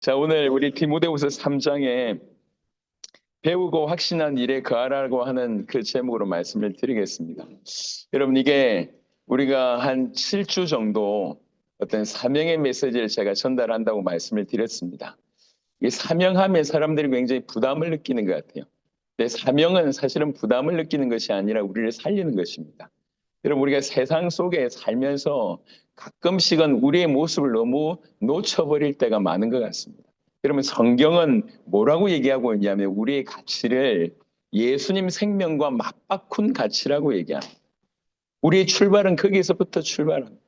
자, 오늘 우리 디모데후서 3장에 배우고 확신한 일에 거하라고 하는 그 제목으로 말씀을 드리겠습니다. 여러분, 이게 우리가 한 7주 정도 어떤 사명의 메시지를 제가 전달한다고 말씀을 드렸습니다. 이 사명하면 사람들이 굉장히 부담을 느끼는 것 같아요. 근데 사명은 사실은 부담을 느끼는 것이 아니라 우리를 살리는 것입니다. 여러분, 우리가 세상 속에 살면서 가끔씩은 우리의 모습을 너무 놓쳐버릴 때가 많은 것 같습니다. 여러분, 성경은 뭐라고 얘기하고 있냐면 우리의 가치를 예수님 생명과 맞바꾼 가치라고 얘기합니다. 우리의 출발은 거기에서부터 출발합니다.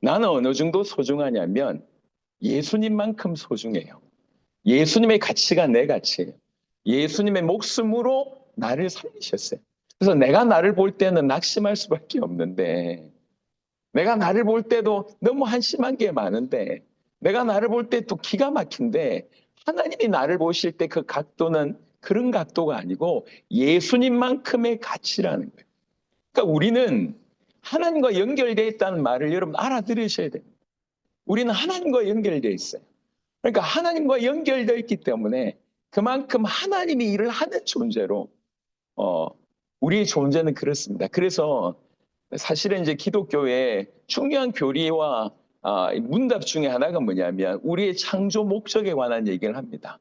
나는 어느 정도 소중하냐면 예수님만큼 소중해요. 예수님의 가치가 내 가치예요. 예수님의 목숨으로 나를 살리셨어요. 그래서 내가 나를 볼 때는 낙심할 수밖에 없는데, 내가 나를 볼 때도 너무 한심한 게 많은데, 내가 나를 볼 때 또 기가 막힌데, 하나님이 나를 보실 때 그 각도는 그런 각도가 아니고 예수님만큼의 가치라는 거예요. 그러니까 우리는 하나님과 연결되어 있다는 말을 여러분 알아들으셔야 돼요. 우리는 하나님과 연결되어 있어요. 그러니까 하나님과 연결되어 있기 때문에 그만큼 하나님이 일을 하는 존재로 우리의 존재는 그렇습니다. 그래서 사실은 이제 기독교의 중요한 교리와 문답 중에 하나가 뭐냐면 우리의 창조 목적에 관한 얘기를 합니다.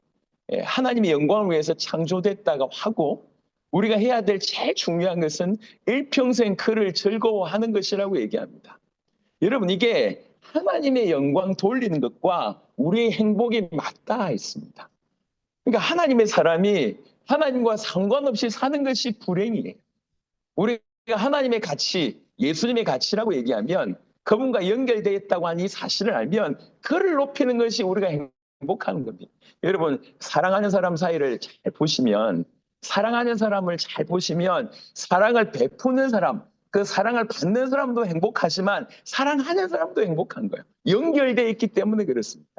하나님의 영광을 위해서 창조됐다고 하고 우리가 해야 될 제일 중요한 것은 일평생 그를 즐거워하는 것이라고 얘기합니다. 여러분, 이게 하나님의 영광 돌리는 것과 우리의 행복이 맞닿아 있습니다. 그러니까 하나님의 사람이 하나님과 상관없이 사는 것이 불행이에요. 우리가 하나님의 가치, 예수님의 가치라고 얘기하면 그분과 연결되어 있다고 하는 이 사실을 알면 그를 높이는 것이 우리가 행복한 겁니다. 여러분, 사랑하는 사람 사이를 잘 보시면, 사랑하는 사람을 잘 보시면 사랑을 베푸는 사람, 그 사랑을 받는 사람도 행복하지만 사랑하는 사람도 행복한 거예요. 연결되어 있기 때문에 그렇습니다.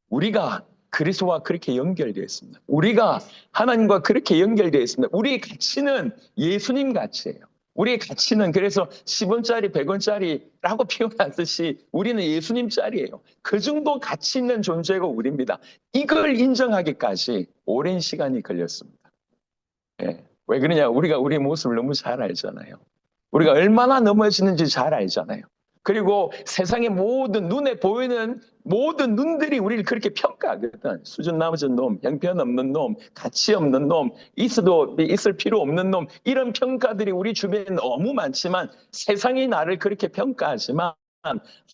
우리가 그리스도와 그렇게 연결되어 있습니다. 우리가 하나님과 그렇게 연결되어 있습니다. 우리의 가치는 예수님 가치예요. 우리의 가치는 그래서 10원짜리, 100원짜리라고 표현하듯이 우리는 예수님 짤이에요. 그 정도 가치 있는 존재가 우리입니다. 이걸 인정하기까지 오랜 시간이 걸렸습니다. 예. 왜 그러냐? 우리가 우리의 모습을 너무 잘 알잖아요. 우리가 얼마나 넘어지는지 잘 알잖아요. 그리고 세상의 모든 눈에 보이는 모든 눈들이 우리를 그렇게 평가하거든. 수준 낮은 놈, 형편없는 놈, 가치 없는 놈, 있을 필요 없는 놈, 이런 평가들이 우리 주변에 너무 많지만 세상이 나를 그렇게 평가하지만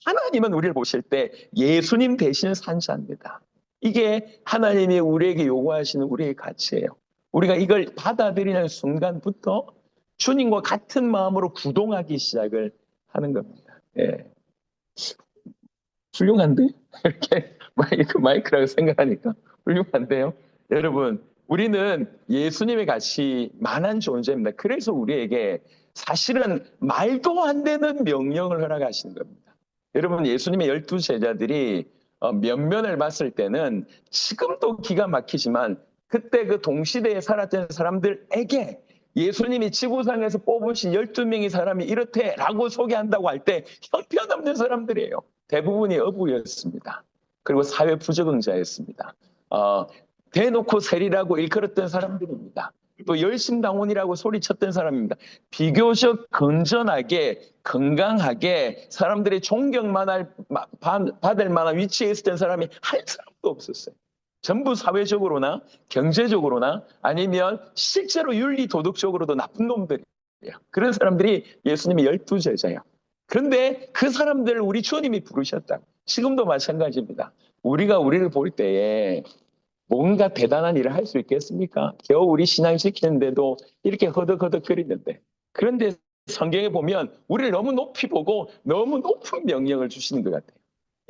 하나님은 우리를 보실 때 예수님 대신 산 자입니다. 이게 하나님이 우리에게 요구하시는 우리의 가치예요. 우리가 이걸 받아들이는 순간부터 주님과 같은 마음으로 구동하기 시작을 하는 겁니다. 예. 훌륭한데? 이렇게 마이크라고 생각하니까 훌륭한데요? 여러분, 우리는 예수님의 가치만한 존재입니다. 그래서 우리에게 사실은 말도 안 되는 명령을 허락하시는 겁니다. 여러분, 예수님의 12 제자들이 면면을 봤을 때는 지금도 기가 막히지만 그때 그 동시대에 살았던 사람들에게 예수님이 지구상에서 뽑으신 12명의 사람이 이렇대라고 소개한다고 할 때 형편없는 사람들이에요. 대부분이 어부였습니다. 그리고 사회 부적응자였습니다. 대놓고 세리라고 일컬었던 사람들입니다. 또 열심당원이라고 소리쳤던 사람입니다. 비교적 건전하게 건강하게 사람들의 존경만 받을 만한 위치에 있었던 사람이 한 사람도 없었어요. 전부 사회적으로나 경제적으로나 아니면 실제로 윤리 도덕적으로도 나쁜 놈들이에요. 그런 사람들이 예수님의 12 제자예요. 그런데 그 사람들을 우리 주님이 부르셨다. 지금도 마찬가지입니다. 우리가 우리를 볼 때에 뭔가 대단한 일을 할 수 있겠습니까? 겨우 우리 신앙 지키는데도 이렇게 허덕허덕거리는데. 그런데 성경에 보면 우리를 너무 높이 보고 너무 높은 명령을 주시는 것 같아요.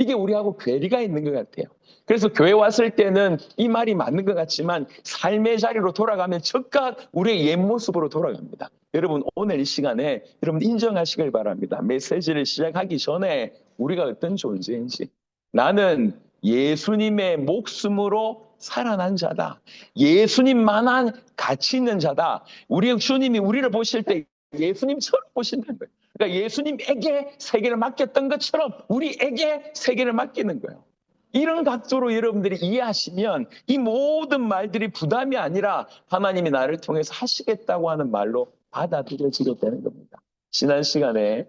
이게 우리하고 괴리가 있는 것 같아요. 그래서 교회 왔을 때는 이 말이 맞는 것 같지만 삶의 자리로 돌아가면 즉각 우리의 옛 모습으로 돌아갑니다. 여러분, 오늘 이 시간에 여러분 인정하시길 바랍니다. 메시지를 시작하기 전에 우리가 어떤 존재인지. 나는 예수님의 목숨으로 살아난 자다. 예수님만한 가치 있는 자다. 우리 주님이 우리를 보실 때 예수님처럼 보신다는 거예요. 그러니까 예수님에게 세계를 맡겼던 것처럼 우리에게 세계를 맡기는 거예요. 이런 각도로 여러분들이 이해하시면 이 모든 말들이 부담이 아니라 하나님이 나를 통해서 하시겠다고 하는 말로 받아들여지게 되는 겁니다. 지난 시간에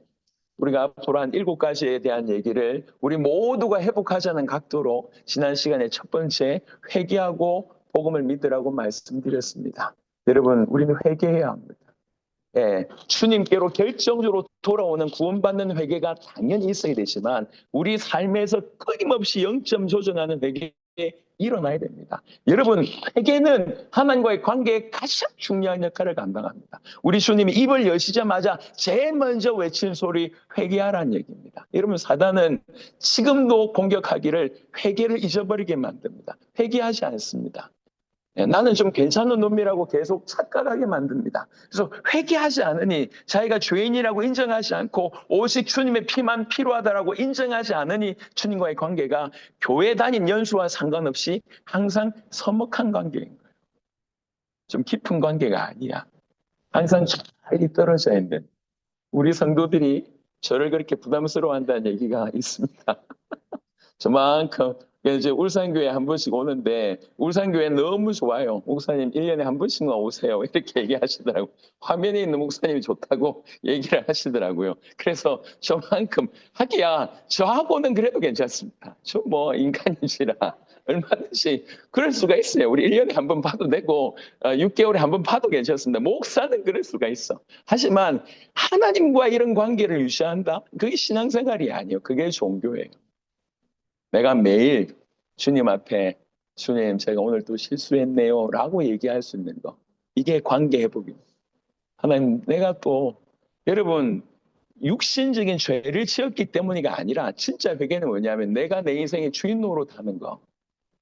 우리가 앞으로 한 7가지에 대한 얘기를 우리 모두가 회복하자는 각도로 지난 시간에 첫 번째 회개하고 복음을 믿으라고 말씀드렸습니다. 여러분, 우리는 회개해야 합니다. 예, 주님께로 결정적으로 돌아오는 구원받는 회개가 당연히 있어야 되지만 우리 삶에서 끊임없이 영점 조정하는 회개에 일어나야 됩니다. 여러분, 회개는 하나님과의 관계에 가장 중요한 역할을 감당합니다. 우리 주님이 입을 여시자마자 제일 먼저 외친 소리 회개하라는 얘기입니다. 여러분, 사단은 지금도 공격하기를 회개를 잊어버리게 만듭니다. 회개하지 않습니다. 나는 좀 괜찮은 놈이라고 계속 착각하게 만듭니다. 그래서 회개하지 않으니, 자기가 죄인이라고 인정하지 않고 오직 주님의 피만 필요하다라고 인정하지 않으니 주님과의 관계가 교회 다닌 연수와 상관없이 항상 서먹한 관계인 거예요. 좀 깊은 관계가 아니야. 항상 잘 떨어져 있는 우리 성도들이 저를 그렇게 부담스러워한다는 얘기가 있습니다. 저만큼 이제 울산교회 한 번씩 오는데 울산교회 너무 좋아요. 목사님 1년에 한 번씩만 오세요. 이렇게 얘기하시더라고요. 화면에 있는 목사님이 좋다고 얘기를 하시더라고요. 그래서 저만큼 하기야 저하고는 그래도 괜찮습니다. 저 뭐 인간이시라 얼마든지 그럴 수가 있어요. 우리 1년에 한 번 봐도 되고 6개월에 한 번 봐도 괜찮습니다. 목사는 그럴 수가 있어. 하지만 하나님과 이런 관계를 유지한다? 그게 신앙생활이 아니에요. 그게 종교예요. 내가 매일 주님 앞에 주님 제가 오늘 또 실수했네요 라고 얘기할 수 있는 거, 이게 관계 회복입니다. 하나님, 내가 또 여러분 육신적인 죄를 지었기 때문이가 아니라 진짜 회개는 뭐냐면 내가 내 인생의 주인 노릇하는 거,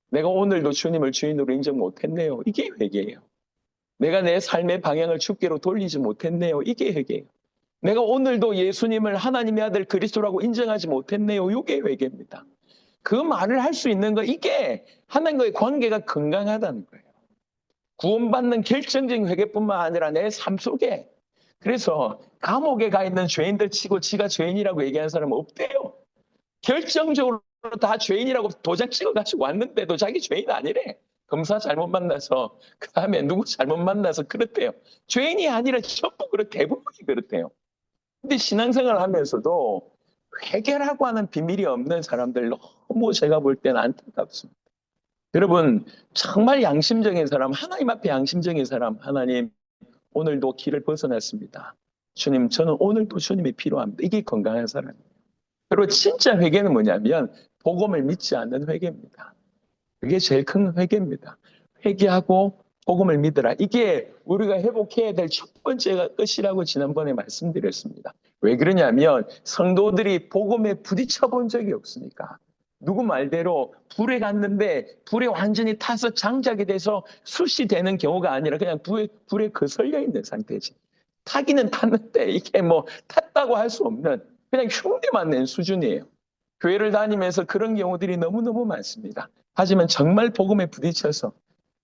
내가 오늘도 주님을 주인으로 인정 못했네요, 이게 회개예요. 내가 내 삶의 방향을 주께로 돌리지 못했네요, 이게 회개예요. 내가 오늘도 예수님을 하나님의 아들 그리스도라고 인정하지 못했네요, 이게 회개입니다. 그 말을 할 수 있는 거, 이게 하나님과의 관계가 건강하다는 거예요. 구원받는 결정적인 회개뿐만 아니라 내 삶 속에. 그래서 감옥에 가 있는 죄인들 치고 지가 죄인이라고 얘기하는 사람은 없대요. 결정적으로 다 죄인이라고 도장 찍어가지고 왔는데도 자기 죄인 아니래. 검사 잘못 만나서, 그 다음에 누구 잘못 만나서 그렇대요. 죄인이 아니라 전부 대부분이 그렇대요. 근데 신앙생활을 하면서도 회개라고 하는 비밀이 없는 사람들 너무 제가 볼 때는 안타깝습니다. 여러분, 정말 양심적인 사람, 하나님 앞에 양심적인 사람, 하나님 오늘도 길을 벗어났습니다. 주님, 저는 오늘도 주님이 필요합니다. 이게 건강한 사람이에요. 그리고 진짜 회개는 뭐냐면 복음을 믿지 않는 회개입니다. 그게 제일 큰 회개입니다. 회개하고 복음을 믿으라. 이게 우리가 회복해야 될 첫 번째 것이라고 지난번에 말씀드렸습니다. 왜 그러냐면 성도들이 복음에 부딪혀 본 적이 없으니까. 누구 말대로 불에 갔는데 불에 완전히 타서 장작이 돼서 숯이 되는 경우가 아니라 그냥 불에 거슬려 있는 상태지. 타기는 탔는데 이게 뭐 탔다고 할 수 없는 그냥 흉내만 낸 수준이에요. 교회를 다니면서 그런 경우들이 너무너무 많습니다. 하지만 정말 복음에 부딪혀서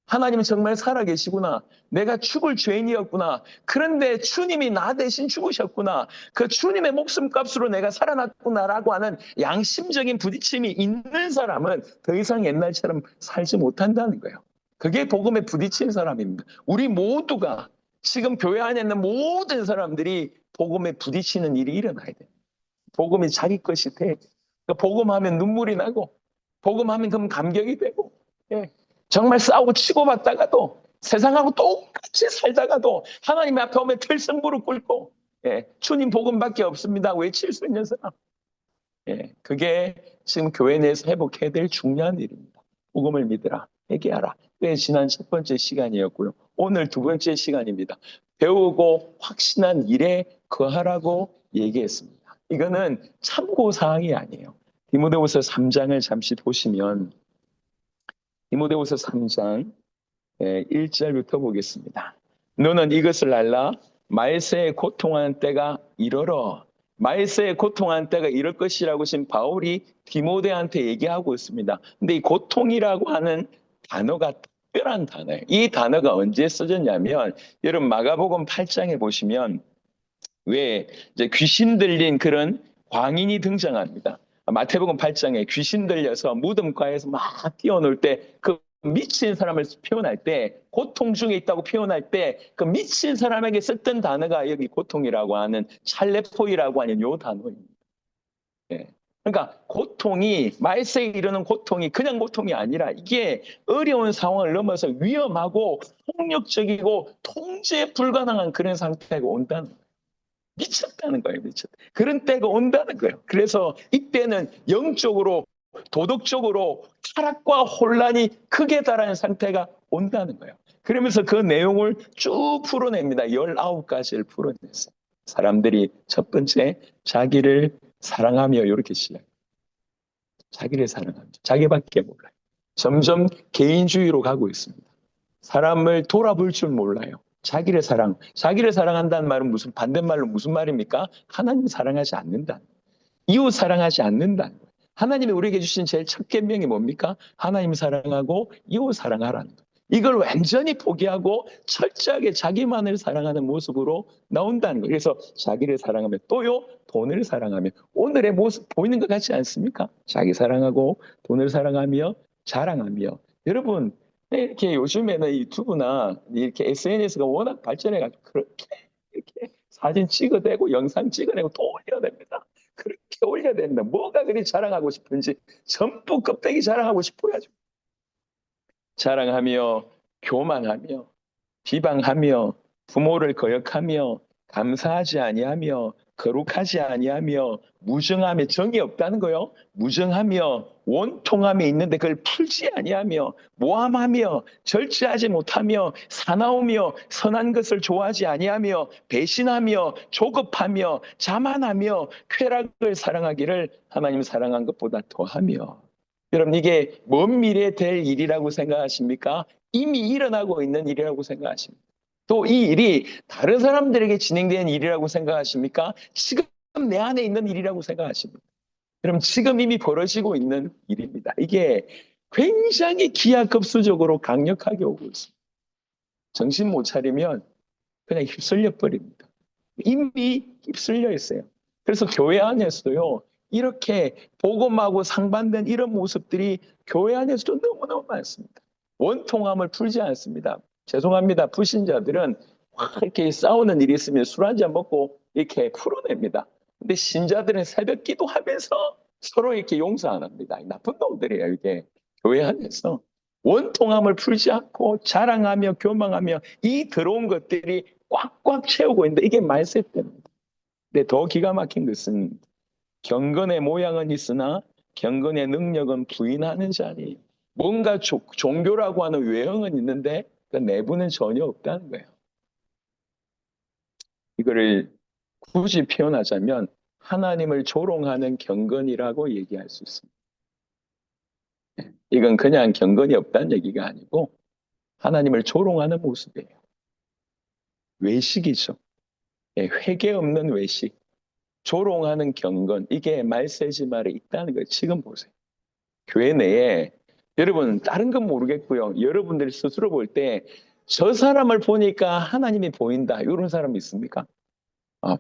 하나님은 정말 살아계시구나. 내가 죽을 죄인이었구나. 그런데 주님이 나 대신 죽으셨구나. 그 주님의 목숨값으로 내가 살아났구나라고 하는 양심적인 부딪힘이 있는 사람은 더 이상 옛날처럼 살지 못한다는 거예요. 그게 복음에 부딪힌 사람입니다. 우리 모두가 지금 교회 안에 있는 모든 사람들이 복음에 부딪히는 일이 일어나야 돼요. 복음이 자기 것이 돼. 복음하면 눈물이 나고 복음하면 그럼 감격이 되고, 예. 정말 싸우고 치고받다가도 세상하고 똑같이 살다가도 하나님 앞에 오면 들썩무릎 꿇고, 예. 주님 복음밖에 없습니다 외칠 수 있는 사람, 예. 그게 지금 교회 내에서 회복해야 될 중요한 일입니다. 복음을 믿으라, 회개하라. 그게 지난 첫 번째 시간이었고요. 오늘 두 번째 시간입니다. 배우고 확신한 일에 거하라고 얘기했습니다. 이거는 참고사항이 아니에요. 디모데후서 3장을 잠시 보시면 디모데후서 3장 1절부터 보겠습니다. 너는 이것을 알라. 말세에 고통하는 때가 이르러. 말세에 고통하는 때가 이럴 것이라고 지금 바울이 디모데한테 얘기하고 있습니다. 근데 이 고통이라고 하는 단어가 특별한 단어예요. 이 단어가 언제 써졌냐면 여러분 마가복음 8장에 보시면 왜 이제 귀신 들린 그런 광인이 등장합니다. 마태복음 8장에 귀신 들려서 무덤가에서 막 뛰어놀 때 그 미친 사람을 표현할 때, 고통 중에 있다고 표현할 때 그 미친 사람에게 썼던 단어가 여기 고통이라고 하는 찰레포이라고 하는 요 단어입니다. 예. 그러니까 고통이, 말세에 이르는 고통이 그냥 고통이 아니라 이게 어려운 상황을 넘어서 위험하고 폭력적이고 통제 불가능한 그런 상태가 온다는 거예요. 미쳤다는 거예요. 미쳤다. 그런 때가 온다는 거예요. 그래서 이때는 영적으로, 도덕적으로 타락과 혼란이 극에 달하는 상태가 온다는 거예요. 그러면서 그 내용을 쭉 풀어냅니다. 19가지를 풀어냈어요. 사람들이 첫 번째, 자기를 사랑하며, 이렇게 시작해요. 자기를 사랑하며. 자기밖에 몰라요. 점점 개인주의로 가고 있습니다. 사람을 돌아볼 줄 몰라요. 자기를 사랑한다는 말은 무슨 반대말로 무슨 말입니까? 하나님 사랑하지 않는다. 이웃 사랑하지 않는다. 하나님이 우리에게 주신 제일 첫 계명이 뭡니까? 하나님 사랑하고 이웃 사랑하라는 거. 이걸 완전히 포기하고 철저하게 자기만을 사랑하는 모습으로 나온다는 거예요. 그래서 자기를 사랑하며, 또요, 돈을 사랑하며. 오늘의 모습 보이는 것 같지 않습니까? 자기 사랑하고 돈을 사랑하며 자랑하며. 여러분, 이렇게 요즘에는 이 유튜브나 이렇게 SNS가 워낙 발전해가지고 그렇게 이렇게 사진 찍어대고 영상 찍어내고 또 올려야 됩니다. 그렇게 올려야 된다. 뭐가 그리 자랑하고 싶은지 전부 껍데기 자랑하고 싶어가지고. 자랑하며, 교만하며, 비방하며, 부모를 거역하며, 감사하지 아니하며, 거룩하지 아니하며, 무정하며, 정이 없다는 거요. 무정하며, 원통함이 있는데 그걸 풀지 아니하며, 모함하며, 절제하지 못하며, 사나우며, 선한 것을 좋아하지 아니하며, 배신하며, 조급하며, 자만하며, 쾌락을 사랑하기를 하나님 사랑한 것보다 더하며. 여러분, 이게 먼 미래에 될 일이라고 생각하십니까? 이미 일어나고 있는 일이라고 생각하십니까? 또 이 일이 다른 사람들에게 진행되는 일이라고 생각하십니까? 지금 내 안에 있는 일이라고 생각하십니까? 그럼 지금 이미 벌어지고 있는 일입니다. 이게 굉장히 기하급수적으로 강력하게 오고 있습니다. 정신 못 차리면 그냥 휩쓸려 버립니다. 이미 휩쓸려 있어요. 그래서 교회 안에서도요, 이렇게 복음하고 상반된 이런 모습들이 교회 안에서도 너무너무 많습니다. 원통함을 풀지 않습니다. 죄송합니다. 불신자들은 이렇게 싸우는 일이 있으면 술 한잔 먹고 이렇게 풀어냅니다. 근데 신자들은 새벽 기도하면서 서로 이렇게 용서 안 합니다. 나쁜 놈들이에요, 이게. 교회 안에서 원통함을 풀지 않고 자랑하며 교망하며 이 더러운 것들이 꽉꽉 채우고 있는데, 이게 말세 때입니다. 근데 더 기가 막힌 것은 경건의 모양은 있으나 경건의 능력은 부인하는 자니, 뭔가 종교라고 하는 외형은 있는데 그 내부는 전혀 없다는 거예요. 이거를 굳이 표현하자면 하나님을 조롱하는 경건이라고 얘기할 수 있습니다. 이건 그냥 경건이 없다는 얘기가 아니고 하나님을 조롱하는 모습이에요. 외식이죠. 회개 없는 외식, 조롱하는 경건, 이게 말세지 말에 있다는 거예요. 지금 보세요. 교회 내에, 여러분 다른 건 모르겠고요, 여러분들이 스스로 볼 때 저 사람을 보니까 하나님이 보인다, 이런 사람 있습니까?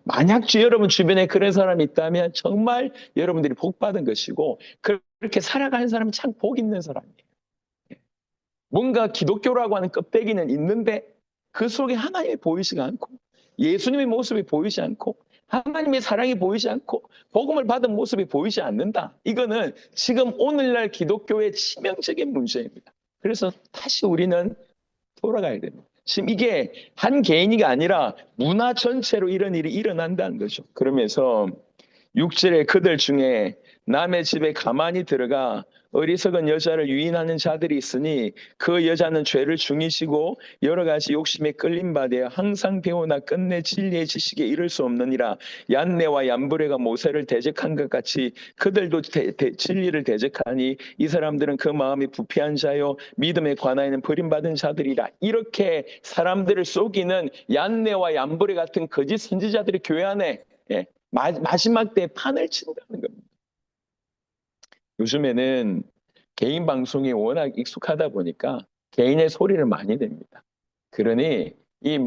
만약 여러분 주변에 그런 사람이 있다면 정말 여러분들이 복 받은 것이고, 그렇게 살아가는 사람은 참 복 있는 사람이에요. 뭔가 기독교라고 하는 껍데기는 있는데 그 속에 하나님이 보이지 않고, 예수님의 모습이 보이지 않고, 하나님의 사랑이 보이지 않고, 복음을 받은 모습이 보이지 않는다. 이거는 지금 오늘날 기독교의 치명적인 문제입니다. 그래서 다시 우리는 돌아가야 됩니다. 지금 이게 한 개인이 아니라 문화 전체로 이런 일이 일어난다는 거죠. 그러면서 6절에 그들 중에 남의 집에 가만히 들어가 어리석은 여자를 유인하는 자들이 있으니 그 여자는 죄를 중이시고 여러 가지 욕심에 끌린 바 되어 항상 배우나 끝내 진리의 지식에 이를 수 없느니라. 얀네와 얀브레가 모세를 대적한 것 같이 그들도 진리를 대적하니 이 사람들은 그 마음이 부패한 자요 믿음에 관하여는 버림받은 자들이라. 이렇게 사람들을 속이는 얀네와 얀브레 같은 거짓 선지자들이 교회 안에 마지막 때 판을 친다는 겁니다. 요즘에는 개인 방송이 워낙 익숙하다 보니까 개인의 소리를 많이 냅니다. 그러니 이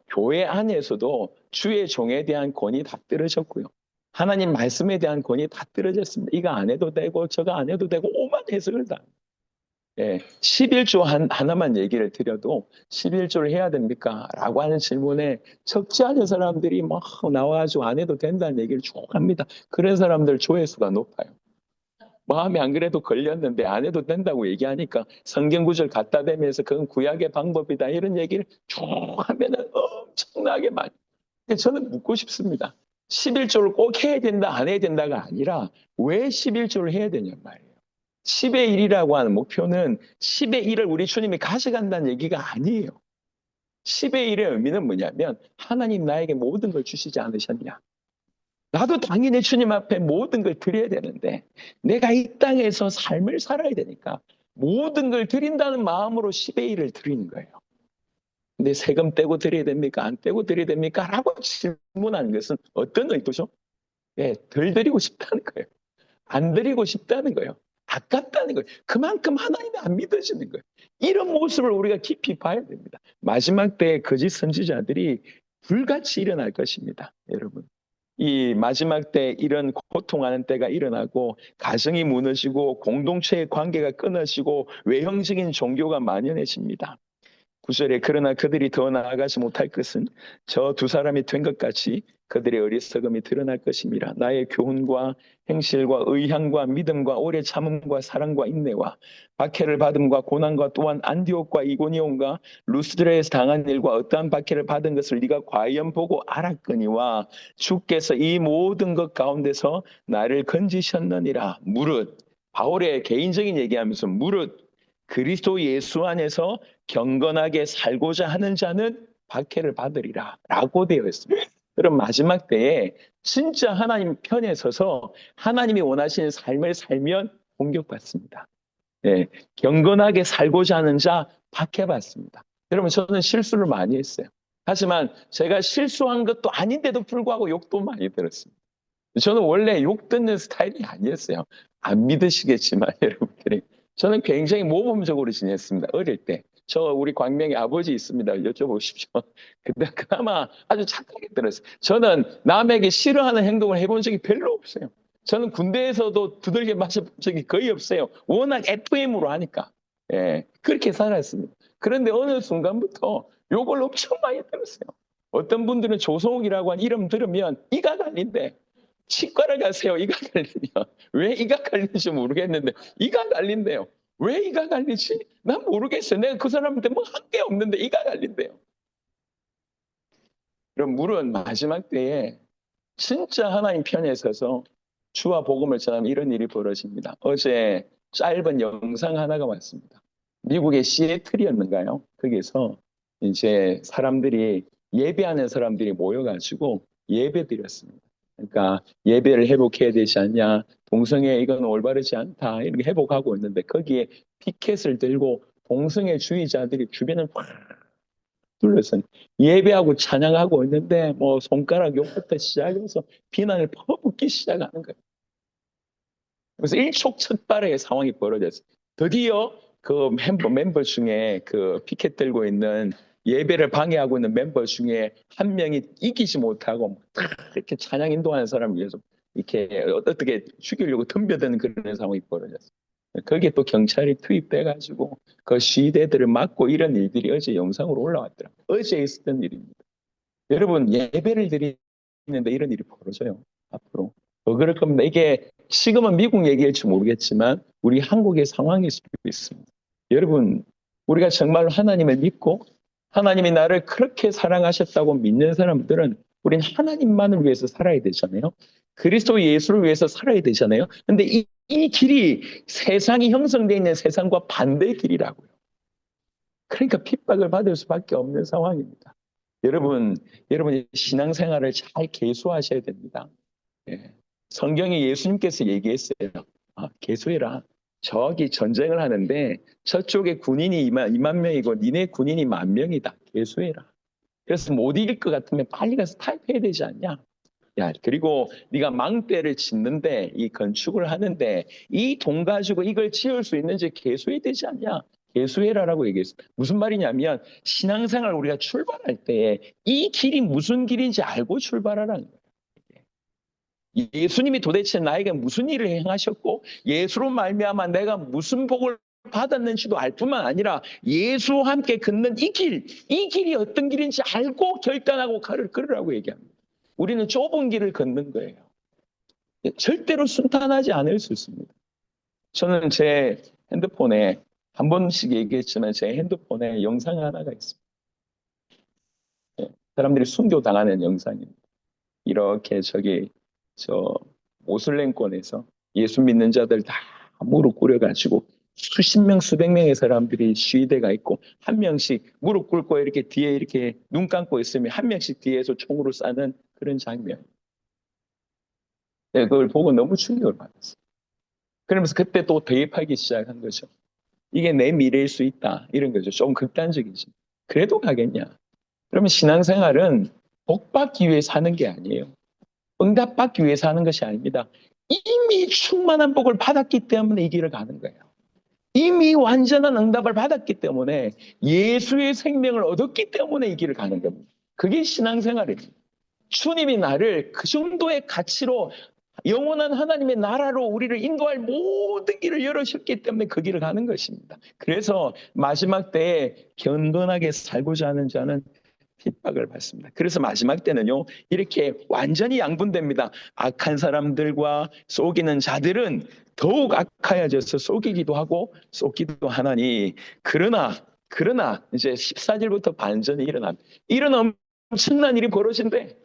교회 안에서도 주의 종에 대한 권위 다 떨어졌고요. 하나님 말씀에 대한 권위 다 떨어졌습니다. 이거 안 해도 되고 저거 안 해도 되고 오만 해석을 다. 예, 11조 하나만 얘기를 드려도 11조를 해야 됩니까? 라고 하는 질문에 적지 않은 사람들이 막 나와가지고 안 해도 된다는 얘기를 쭉 합니다. 그런 사람들 조회수가 높아요. 마음에 안 그래도 걸렸는데 안 해도 된다고 얘기하니까 성경 구절 갖다 대면서 그건 구약의 방법이다 이런 얘기를 쭉 하면은 엄청나게 많이. 저는 묻고 싶습니다. 11조를 꼭 해야 된다 안 해야 된다가 아니라 왜 11조를 해야 되냔 말이에요. 10의 1이라고 하는 목표는 10의 1을 우리 주님이 가져간다는 얘기가 아니에요. 10의 1의 의미는 뭐냐면 하나님 나에게 모든 걸 주시지 않으셨냐. 나도 당연히 주님 앞에 모든 걸 드려야 되는데 내가 이 땅에서 삶을 살아야 되니까 모든 걸 드린다는 마음으로 10의 1을 드리는 거예요. 근데 세금 떼고 드려야 됩니까? 안 떼고 드려야 됩니까? 라고 질문하는 것은 어떤 의도죠? 예, 덜 드리고 싶다는 거예요. 안 드리고 싶다는 거예요. 아깝다는 거예요. 그만큼 하나님이 안 믿어지는 거예요. 이런 모습을 우리가 깊이 봐야 됩니다. 마지막 때에 거짓 선지자들이 불같이 일어날 것입니다. 여러분. 이 마지막 때 이런 고통하는 때가 일어나고 가정이 무너지고 공동체의 관계가 끊어지고 외형적인 종교가 만연해집니다. 9절에 그러나 그들이 더 나아가지 못할 것은 저 두 사람이 된 것 같이 그들의 어리석음이 드러날 것입니다. 나의 교훈과 행실과 의향과 믿음과 오래 참음과 사랑과 인내와 박해를 받음과 고난과 또한 안디옥과 이고니온과 루스드라에서 당한 일과 어떠한 박해를 받은 것을 네가 과연 보고 알았거니와 주께서 이 모든 것 가운데서 나를 건지셨느니라. 무릇 바울의 개인적인 얘기하면서 무릇 그리스도 예수 안에서 경건하게 살고자 하는 자는 박해를 받으리라 라고 되어 있습니다. 그럼 마지막 때에 진짜 하나님 편에 서서 하나님이 원하시는 삶을 살면 공격받습니다. 예, 경건하게 살고자 하는 자 박해받습니다. 여러분 저는 실수를 많이 했어요. 하지만 제가 실수한 것도 아닌데도 불구하고 욕도 많이 들었습니다. 저는 원래 욕 듣는 스타일이 아니었어요. 안 믿으시겠지만 여러분들이. 저는 굉장히 모범적으로 지냈습니다. 어릴 때. 저 우리 광명에 아버지 있습니다. 여쭤보십시오. 근데 그나마 아주 착하게 들었어요. 저는 남에게 싫어하는 행동을 해본 적이 별로 없어요. 저는 군대에서도 두들겨 맞아본 적이 거의 없어요. 워낙 FM으로 하니까. 예, 그렇게 살았습니다. 그런데 어느 순간부터 욕을 엄청 많이 들었어요. 어떤 분들은 조성욱이라고 한 이름 들으면 이가 갈린대. 치과를 가세요. 이가 갈리면. 왜 이가 갈리는지 모르겠는데 이가 갈린대요. 왜 이가 갈리지? 난 모르겠어요. 내가 그 사람한테 뭐 한 게 없는데 이가 갈린대요. 그럼 물은 마지막 때에 진짜 하나님 편에 서서 주와 복음을 전하면 이런 일이 벌어집니다. 어제 짧은 영상 하나가 왔습니다. 미국의 시애틀이었는가요? 거기서 이제 사람들이 예배하는 사람들이 모여가지고 예배 드렸습니다. 그러니까 예배를 회복해야 되지 않냐, 동성애 이건 올바르지 않다 이렇게 회복하고 있는데 거기에 피켓을 들고 동성애 주의자들이 주변을 확 둘러서 예배하고 찬양하고 있는데 뭐 손가락 욕부터 시작해서 비난을 퍼붓기 시작하는 거예요. 그래서 일촉즉발의 상황이 벌어졌어요. 드디어 그 멤버 중에 그 피켓 들고 있는 예배를 방해하고 있는 멤버 중에 한 명이 이기지 못하고 이렇게 찬양 인도하는 사람을 위해서 이렇게 어떻게 죽이려고 덤벼드는 그런 상황이 벌어졌어요. 거기에 또 경찰이 투입돼가지고 그 시위대들을 막고 이런 일들이 어제 영상으로 올라왔더라고요. 어제 있었던 일입니다. 여러분 예배를 드리는데 이런 일이 벌어져요. 앞으로. 더 그럴 겁니다. 이게 지금은 미국 얘기일지 모르겠지만 우리 한국의 상황일 수도 있습니다. 여러분 우리가 정말로 하나님을 믿고 하나님이 나를 그렇게 사랑하셨다고 믿는 사람들은 우린 하나님만을 위해서 살아야 되잖아요. 그리스도 예수를 위해서 살아야 되잖아요. 근데 이 길이 세상이 형성되어 있는 세상과 반대의 길이라고요. 그러니까 핍박을 받을 수밖에 없는 상황입니다. 여러분이 신앙생활을 잘 계수하셔야 됩니다. 예. 성경에 예수님께서 얘기했어요. 계수해라. 저기 전쟁을 하는데 저쪽에 군인이 2만 명이고 니네 군인이 10,000명이다. 계수해라. 그래서 못 이길 것 같으면 빨리 가서 타협해야 되지 않냐. 야, 그리고 네가 망대를 짓는데 이 건축을 하는데 이 돈 가지고 이걸 지을 수 있는지 계수해야 되지 않냐. 계수해라라고 얘기했어요. 무슨 말이냐면 신앙생활 우리가 출발할 때 이 길이 무슨 길인지 알고 출발하라는 거예요. 예수님이 도대체 나에게 무슨 일을 행하셨고 예수로 말미암아 내가 무슨 복을 받았는지도 알 뿐만 아니라 예수와 함께 걷는 이 길이 어떤 길인지 알고 결단하고 걸으라고 얘기합니다. 우리는 좁은 길을 걷는 거예요. 절대로 순탄하지 않을 수 있습니다. 저는 제 핸드폰에 한 번씩 얘기했지만 제 핸드폰에 영상 하나가 있습니다. 사람들이 순교당하는 영상입니다. 이렇게 저 모슬렘권에서 예수 믿는 자들 다 무릎 꿇어가지고 수십 명, 수백 명의 사람들이 시위대가 있고 한 명씩 무릎 꿇고 이렇게 뒤에 이렇게 눈 감고 있으면 한 명씩 뒤에서 총으로 쏴는 그런 장면. 네, 그걸 보고 너무 충격을 받았어요. 그러면서 그때 또 대입하기 시작한 거죠. 이게 내 미래일 수 있다. 이런 거죠. 좀 극단적이지. 그래도 가겠냐. 그러면 신앙생활은 복 받기 위해 사는 게 아니에요. 응답받기 위해 사는 것이 아닙니다. 이미 충만한 복을 받았기 때문에 이 길을 가는 거예요. 이미 완전한 응답을 받았기 때문에 예수의 생명을 얻었기 때문에 이 길을 가는 겁니다. 그게 신앙생활입니다. 주님이 나를 그 정도의 가치로 영원한 하나님의 나라로 우리를 인도할 모든 길을 열어주셨기 때문에 그 길을 가는 것입니다. 그래서 마지막 때에 경건하게 살고자 하는 자는 핍박을 받습니다. 그래서 마지막 때는요, 이렇게 완전히 양분됩니다. 악한 사람들과 속이는 자들은 더욱 악하여져서 속이기도 하고 속기도 하나니 그러나 이제 14절부터 반전이 일어납니다. 이런 엄청난 일이 벌어진대.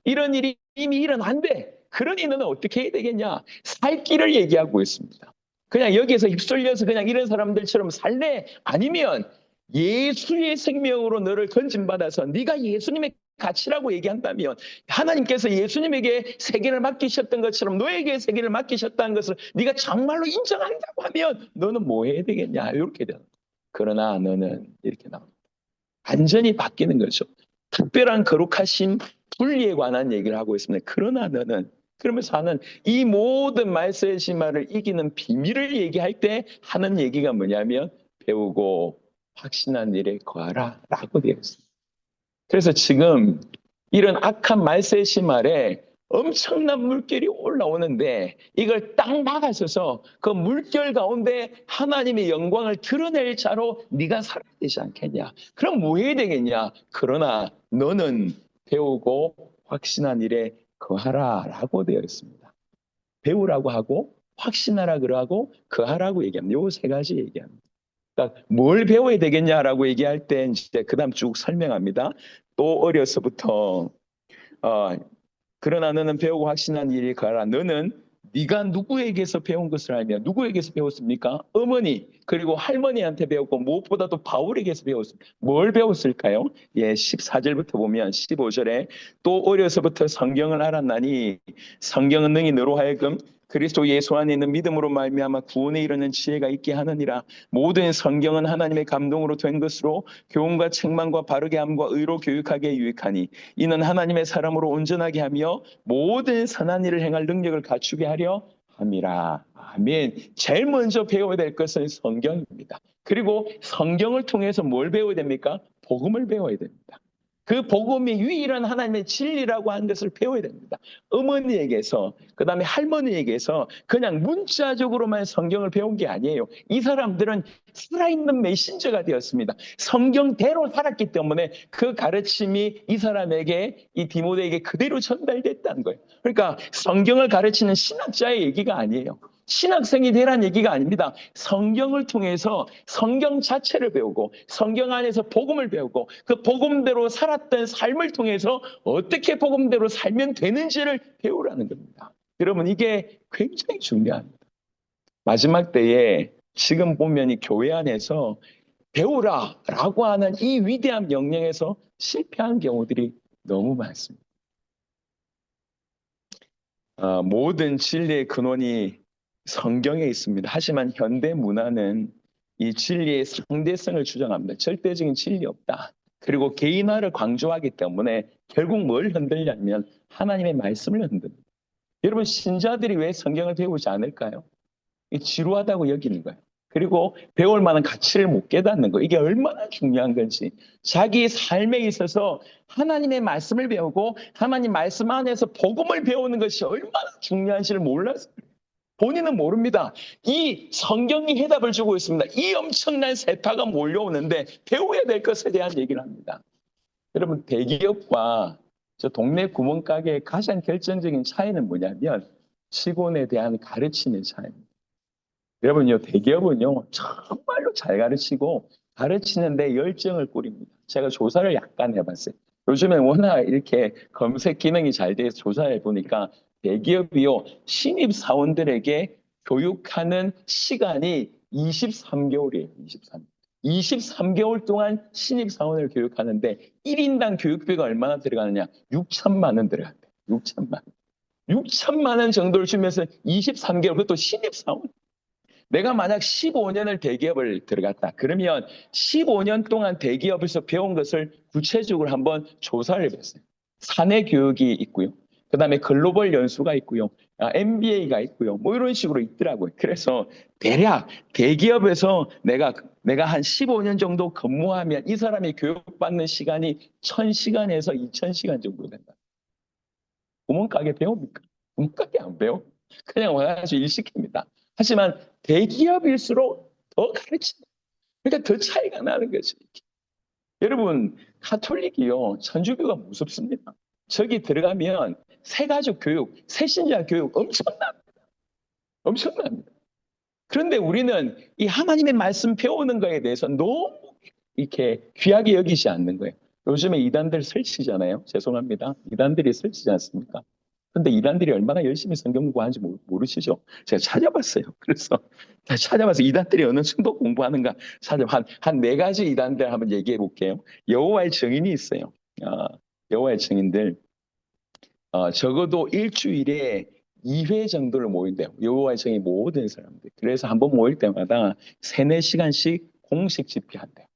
이런 일이 이미 일어난대. 그러니 너는 어떻게 해야 되겠냐? 살 길을 얘기하고 있습니다. 그냥 여기에서 휩쓸려서 그냥 이런 사람들처럼 살래? 아니면 예수의 생명으로 너를 건진받아서 네가 예수님의 가치라고 얘기한다면 하나님께서 예수님에게 세계를 맡기셨던 것처럼 너에게 세계를 맡기셨다는 것을 네가 정말로 인정한다고 하면 너는 뭐 해야 되겠냐? 이렇게 되는 거예요. 그러나 너는 이렇게 나옵니다. 완전히 바뀌는 거죠. 특별한 거룩하심, 분리에 관한 얘기를 하고 있습니다. 그러나 너는 그러면서 하는 이 모든 말세지마를 이기는 비밀을 얘기할 때 하는 얘기가 뭐냐면 배우고 확신한 일에 거하라 라고 되어 있습니다. 그래서 지금 이런 악한 말세지말에 엄청난 물결이 올라오는데 이걸 딱 막아서서 그 물결 가운데 하나님의 영광을 드러낼 자로 네가 살아야 되지 않겠냐. 그럼 뭐 해야 되겠냐. 그러나 너는 배우고 확신한 일에 거하라 라고 되어 있습니다. 배우라고 하고 확신하라 그러고 거하라고 얘기합니다. 요 세 가지 얘기합니다. 그러니까 뭘 배워야 되겠냐라고 얘기할 때 이제 그다음 쭉 설명합니다. 또 어려서부터 그러나 너는 배우고 확신한 일이 가라. 너는 네가 누구에게서 배운 것을 알며 누구에게서 배웠습니까? 어머니 그리고 할머니한테 배웠고 무엇보다도 바울에게서 배웠습니다. 뭘 배웠을까요? 예, 14절부터 보면 15절에 또 어려서부터 성경을 알았나니 성경은 능히 너로 하여금 그리스도 예수 안에 있는 믿음으로 말미암아 구원에 이르는 지혜가 있게 하느니라. 모든 성경은 하나님의 감동으로 된 것으로 교훈과 책망과 바르게 함과 의로 교육하기에 유익하니 이는 하나님의 사람으로 온전하게 하며 모든 선한 일을 행할 능력을 갖추게 하려 함이라. 아멘. 제일 먼저 배워야 될 것은 성경입니다. 그리고 성경을 통해서 뭘 배워야 됩니까? 복음을 배워야 됩니다. 그 복음이 유일한 하나님의 진리라고 하는 것을 배워야 됩니다. 어머니에게서 그다음에 할머니에게서 그냥 문자적으로만 성경을 배운 게 아니에요. 이 사람들은 살아있는 메신저가 되었습니다. 성경대로 살았기 때문에 그 가르침이 이 사람에게 이 디모데에게 그대로 전달됐다는 거예요. 그러니까 성경을 가르치는 신학자의 얘기가 아니에요. 신학생이 되라는 얘기가 아닙니다. 성경을 통해서 성경 자체를 배우고 성경 안에서 복음을 배우고 그 복음대로 살았던 삶을 통해서 어떻게 복음대로 살면 되는지를 배우라는 겁니다. 여러분 이게 굉장히 중요합니다. 마지막 때에 지금 보면 이 교회 안에서 배우라라고 하는 이 위대한 명령에서 실패한 경우들이 너무 많습니다. 모든 진리의 근원이 성경에 있습니다. 하지만 현대 문화는 이 진리의 상대성을 주장합니다. 절대적인 진리 없다. 그리고 개인화를 강조하기 때문에 결국 뭘 흔들냐면 하나님의 말씀을 흔듭니다. 여러분 신자들이 왜 성경을 배우지 않을까요? 지루하다고 여기는 거예요. 그리고 배울 만한 가치를 못 깨닫는 거. 이게 얼마나 중요한 건지. 자기 삶에 있어서 하나님의 말씀을 배우고 하나님 말씀 안에서 복음을 배우는 것이 얼마나 중요한지를 몰라서 본인은 모릅니다. 이 성경이 해답을 주고 있습니다. 이 엄청난 세파가 몰려오는데 배워야 될 것에 대한 얘기를 합니다. 여러분, 대기업과 저 동네 구멍가게의 가장 결정적인 차이는 뭐냐면 직원에 대한 가르침의 차이입니다. 여러분요, 대기업은요, 정말로 잘 가르치고 가르치는데 열정을 뿌립니다. 제가 조사를 약간 해봤어요. 요즘에 워낙 이렇게 검색 기능이 잘 돼서 조사해 보니까 대기업이요, 신입 사원들에게 교육하는 시간이 23개월이에요. 23개월. 23개월 동안 신입 사원을 교육하는데 1인당 교육비가 얼마나 들어가느냐? 6천만 원 들어간대요. 6천만 원. 6천만 원 정도를 주면서 23개월, 그것도 신입 사원. 내가 만약 15년을 대기업을 들어갔다. 그러면 15년 동안 대기업에서 배운 것을 구체적으로 한번 조사를 해봤어요. 사내 교육이 있고요. 그 다음에 글로벌 연수가 있고요. MBA가 있고요. 뭐 이런 식으로 있더라고요. 그래서 대략 대기업에서 내가 한 15년 정도 근무하면 이 사람이 교육받는 시간이 1000시간에서 2000시간 정도 된다. 구멍가게 배웁니까? 구멍가게 안 배워. 그냥 와가지고 일 시킵니다. 하지만 대기업일수록 더 가르친다. 그러니까 더 차이가 나는 거죠. 여러분, 가톨릭이요, 천주교가 무섭습니다. 저기 들어가면 새가족 교육, 새신자 교육 엄청납니다. 엄청납니다. 그런데 우리는 이 하나님의 말씀 배우는 거에 대해서 너무 이렇게 귀하게 여기지 않는 거예요. 요즘에 이단들 설치잖아요. 죄송합니다. 이단들이 설치지 않습니까? 근데 이단들이 얼마나 열심히 성경 공부하는지 모르시죠? 제가 찾아봤어요. 그래서 찾아봐서 이단들이 어느 정도 공부하는가 한 네 가지 이단들 한번 얘기해 볼게요. 여호와의 증인이 있어요. 여호와의 증인들 적어도 일주일에 2회 정도를 모인대요. 여호와의 증인 모든 사람들. 그래서 한번 모일 때마다 3-4시간씩 공식 집회한대요.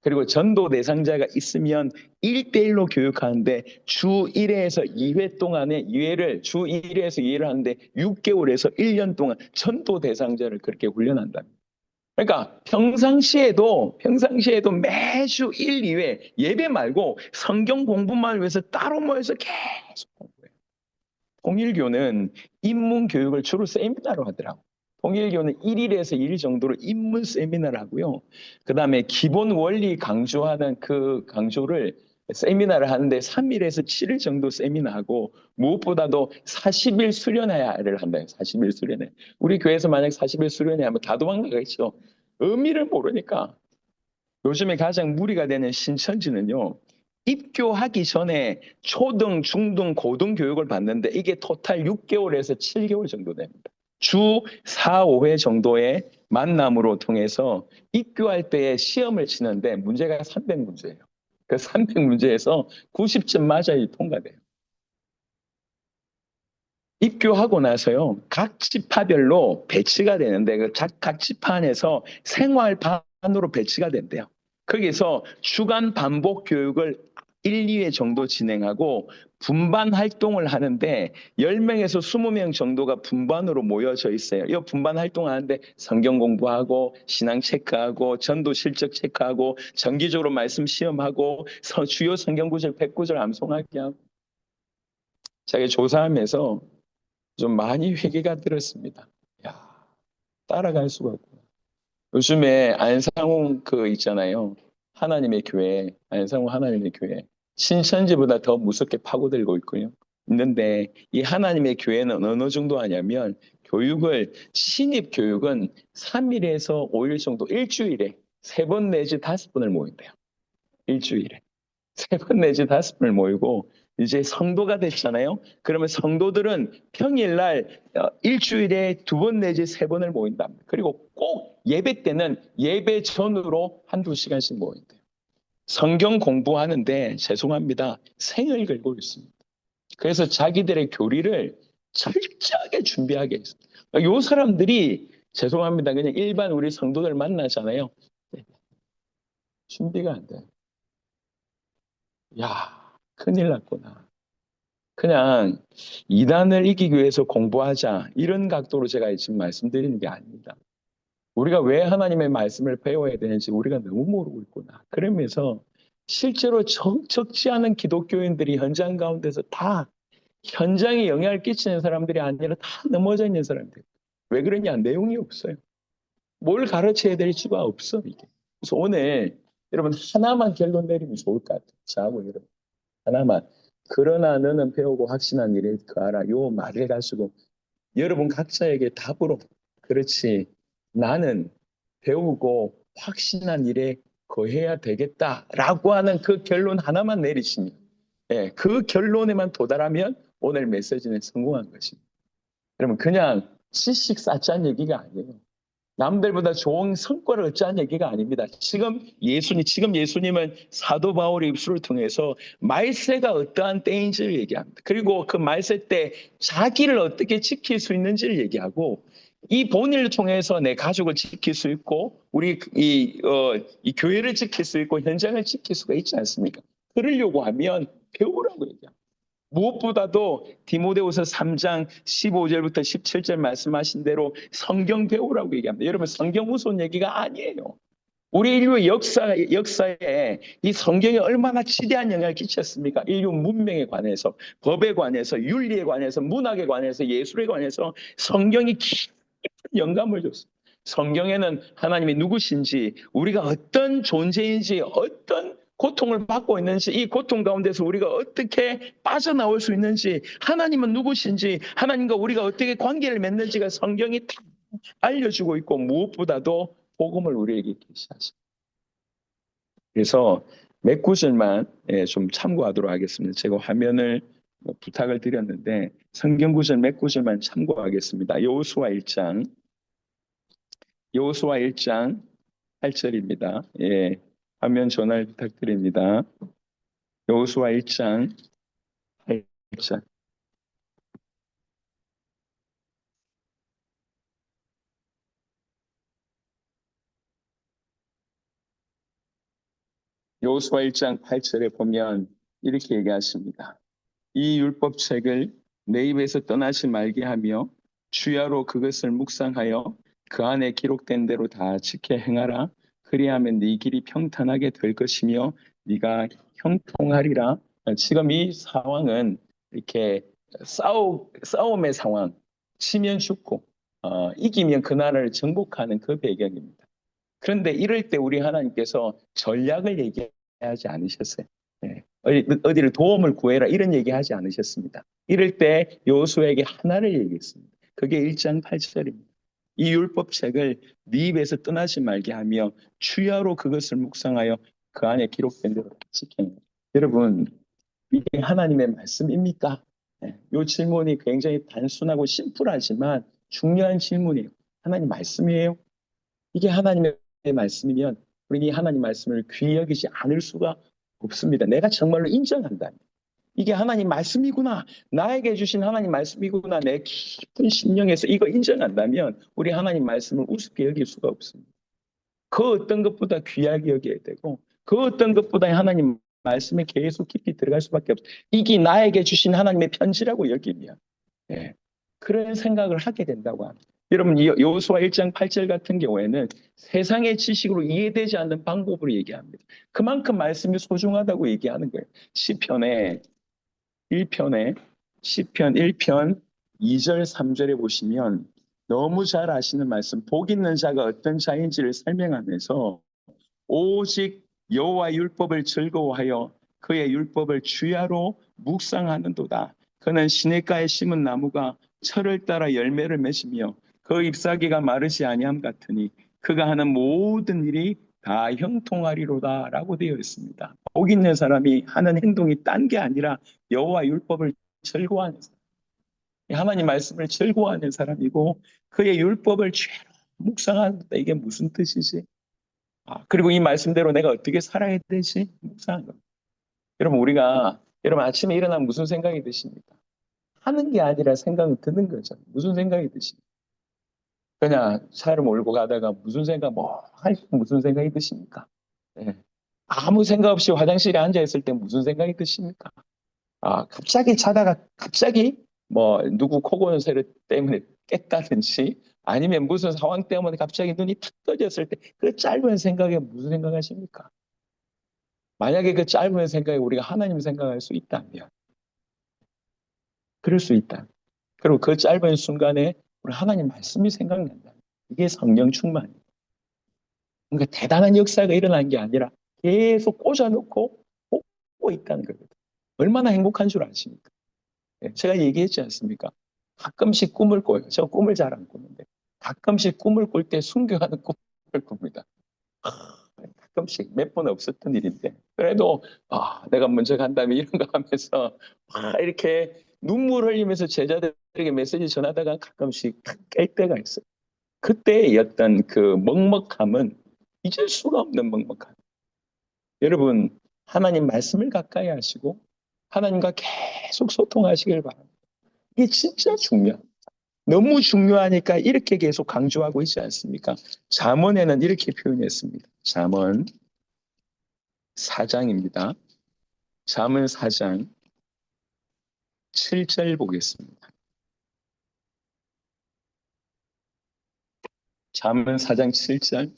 그리고 전도 대상자가 있으면 1대1로 교육하는데 주 1회에서 2회 동안에 주 1회에서 2회를 하는데 6개월에서 1년 동안 전도 대상자를 그렇게 훈련한답니다. 그러니까 평상시에도 매주 1, 2회 예배 말고 성경 공부만 위해서 따로 모여서 계속 공부해요. 통일교는 인문 교육을 주로 세미나로 하더라고요. 통일교는 1일에서 2일 정도로 인문 세미나를 하고요. 그 다음에 기본 원리 강조하는 그 강조를 세미나를 하는데 3일에서 7일 정도 세미나하고 무엇보다도 40일 수련회를 한다요. 40일 수련회. 우리 교회에서 만약 40일 수련회 하면 다 도망가겠죠. 의미를 모르니까. 요즘에 가장 무리가 되는 신천지는요. 입교하기 전에 초등, 중등, 고등 교육을 받는데 이게 토탈 6개월에서 7개월 정도 됩니다. 주 4, 5회 정도의 만남으로 통해서 입교할 때에 시험을 치는데 문제가 300문제예요. 그 300문제에서 90점 맞아야 통과돼요. 입교하고 나서요. 각 지파별로 배치가 되는데 각 지파 안에서 생활반으로 배치가 된대요. 거기서 주간 반복 교육을 1, 2회 정도 진행하고 분반 활동을 하는데 10명에서 20명 정도가 분반으로 모여져 있어요. 이 분반 활동하는데 성경 공부하고 신앙 체크하고 전도 실적 체크하고 정기적으로 말씀 시험하고 주요 성경 구절 100구절 암송하게 하고 제가 조사하면서 좀 많이 회개가 들었습니다. 야, 따라갈 수가 없구나. 요즘에 안상홍 있잖아요. 하나님의 교회, 안상홍 하나님의 교회. 신천지보다 더 무섭게 파고들고 있고요. 있는데 이 하나님의 교회는 어느 정도 하냐면 신입 교육은 3일에서 5일 정도 일주일에 3번 내지 5번을 모인대요. 일주일에. 3번 내지 5번을 모이고 이제 성도가 됐잖아요. 그러면 성도들은 평일날 일주일에 2번 내지 3번을 모인답니다. 그리고 꼭 예배 때는 예배 전으로 1-2시간씩 모인대요. 성경 공부하는데 죄송합니다. 생을 걸고 있습니다. 그래서 자기들의 교리를 철저하게 준비하게 했습니다. 이 사람들이 죄송합니다. 그냥 일반 우리 성도들 만나잖아요. 준비가 안 돼요. 야, 큰일 났구나. 그냥 이단을 이기기 위해서 공부하자 이런 각도로 제가 지금 말씀드리는 게 아닙니다. 우리가 왜 하나님의 말씀을 배워야 되는지 우리가 너무 모르고 있구나. 그러면서 실제로 적지 않은 기독교인들이 현장 가운데서 다 현장에 영향을 끼치는 사람들이 아니라 다 넘어져 있는 사람들. 왜 그러냐? 내용이 없어요. 뭘 가르쳐야 될지가 없어, 이게. 그래서 오늘 여러분 하나만 결론 내리면 좋을 것 같아요. 저하고 여러분. 하나만. 그러나 너는 배우고 확신한 일에 거하라. 요 말을 가지고 여러분 각자에게 답으로 그렇지. 나는 배우고 확신한 일에 거해야 되겠다라고 하는 그 결론 하나만 내리시면 예, 그 결론에만 도달하면 오늘 메시지는 성공한 것입니다. 그러면 그냥 지식 쌓자는 얘기가 아니에요. 남들보다 좋은 성과를 얻자는 얘기가 아닙니다. 지금 예수님은 사도 바울의 입술을 통해서 말세가 어떠한 때인지를 얘기합니다. 그리고 그 말세 때 자기를 어떻게 지킬 수 있는지를 얘기하고 이 본의를 통해서 내 가족을 지킬 수 있고 우리 이 교회를 지킬 수 있고 현장을 지킬 수가 있지 않습니까? 그러려고 하면 배우라고 얘기합니다. 무엇보다도 디모데후서 3장 15절부터 17절 말씀하신 대로 성경 배우라고 얘기합니다. 여러분 성경 무서운 얘기가 아니에요. 우리 인류의 역사에 이 성경이 얼마나 지대한 영향을 끼쳤습니까? 인류 문명에 관해서, 법에 관해서, 윤리에 관해서, 문학에 관해서, 예술에 관해서 성경이 깊은 영감을 줬어요. 성경에는 하나님이 누구신지, 우리가 어떤 존재인지, 어떤 고통을 받고 있는지, 이 고통 가운데서 우리가 어떻게 빠져나올 수 있는지, 하나님은 누구신지, 하나님과 우리가 어떻게 관계를 맺는지가 성경이 다 알려주고 있고 무엇보다도 복음을 우리에게 계시하십니다. 그래서 몇 구절만 좀 참고하도록 하겠습니다. 제가 화면을 부탁을 드렸는데 성경 구절 몇 구절만 참고하겠습니다. 여호수아 1장 8절입니다. 예, 화면 전화를 부탁드립니다. 여호수아 1장 8절. 여호수아 1장 8절에 보면 이렇게 얘기하십니다. 이 율법책을 내 입에서 떠나지 말게 하며 주야로 그것을 묵상하여 그 안에 기록된 대로 다 지켜 행하라. 그리하면 네 길이 평탄하게 될 것이며 네가 형통하리라. 지금 이 상황은 이렇게 싸움의 상황, 치면 죽고 이기면 그 나라를 정복하는 그 배경입니다. 그런데 이럴 때 우리 하나님께서 전략을 얘기하지 않으셨어요. 네. 어디를 도움을 구해라 이런 얘기하지 않으셨습니다. 이럴 때 여호수아에게 하나를 얘기했습니다. 그게 1장 8절입니다. 이 율법책을 네 입에서 떠나지 말게 하며 주야로 그것을 묵상하여 그 안에 기록된 대로 지키는 거예요. 여러분 이게 하나님의 말씀입니까? 네. 이 질문이 굉장히 단순하고 심플하지만 중요한 질문이에요. 하나님 말씀이에요? 이게 하나님의 말씀이면 우리는 이 하나님 말씀을 귀히 여기지 않을 수가 없습니다. 내가 정말로 인정한다면 이게 하나님 말씀이구나. 나에게 주신 하나님 말씀이구나. 내 깊은 심령에서 이거 인정한다면 우리 하나님 말씀을 우습게 여길 수가 없습니다. 그 어떤 것보다 귀하게 여겨야 되고 그 어떤 것보다 하나님 말씀에 계속 깊이 들어갈 수밖에 없어요. 이게 나에게 주신 하나님의 편지라고 여기면 예, 그런 생각을 하게 된다고 합니다. 여러분 여호수아 1장 8절 같은 경우에는 세상의 지식으로 이해되지 않는 방법으로 얘기합니다. 그만큼 말씀이 소중하다고 얘기하는 거예요. 시편 1편 2절 3절에 보시면 너무 잘 아시는 말씀 복 있는 자가 어떤 자인지를 설명하면서 오직 여호와 율법을 즐거워하여 그의 율법을 주야로 묵상하는도다. 그는 시냇가에 심은 나무가 철을 따라 열매를 맺으며 그 잎사귀가 마르지 아니함 같으니 그가 하는 모든 일이 다 형통하리로다 라고 되어 있습니다. 복 있는 사람이 하는 행동이 딴 게 아니라 여호와 율법을 즐거워하는 사람. 하나님 말씀을 즐거워하는 사람이고 그의 율법을 죄로 묵상한다. 이게 무슨 뜻이지? 그리고 이 말씀대로 내가 어떻게 살아야 되지? 묵상한 겁니다. 여러분 아침에 일어나면 무슨 생각이 드십니까? 하는 게 아니라 생각이 드는 거죠. 무슨 생각이 드십니까? 그냥 차를 몰고 가다가 무슨 생각이 드십니까? 예. 아무 생각 없이 화장실에 앉아 있을 때 무슨 생각이 드십니까? 갑자기 자다가 갑자기 누구 코고는 소리 때문에 깼다든지 아니면 무슨 상황 때문에 갑자기 눈이 탁 떠졌을 때 그 짧은 생각에 무슨 생각하십니까? 만약에 그 짧은 생각에 우리가 하나님 생각할 수 있다면, 그럴 수 있다. 그리고 그 짧은 순간에 우리 하나님 말씀이 생각난다. 이게 성령 충만이에요. 그러니까 대단한 역사가 일어난 게 아니라 계속 꽂아놓고 보고 있다는 거거든요. 얼마나 행복한 줄 아십니까? 제가 얘기했지 않습니까? 가끔씩 꿈을 꿔요. 저 꿈을 잘 안 꾸는데 가끔씩 꿈을 꿀 때 순교하는 꿈을 꿉니다. 가끔씩 몇 번 없었던 일인데 그래도 내가 먼저 간다면 이런 거 하면서 이렇게 눈물 흘리면서 제자들에게 메시지 전하다가 가끔씩 깰 때가 있어요. 그때의 어떤 그 먹먹함은 잊을 수가 없는 먹먹함. 여러분, 하나님 말씀을 가까이 하시고 하나님과 계속 소통하시길 바랍니다. 이게 진짜 중요해요. 너무 중요하니까 이렇게 계속 강조하고 있지 않습니까? 잠언에는 이렇게 표현했습니다. 잠언 4장입니다. 잠언 4장 7절 보겠습니다. 잠언 4장 7절.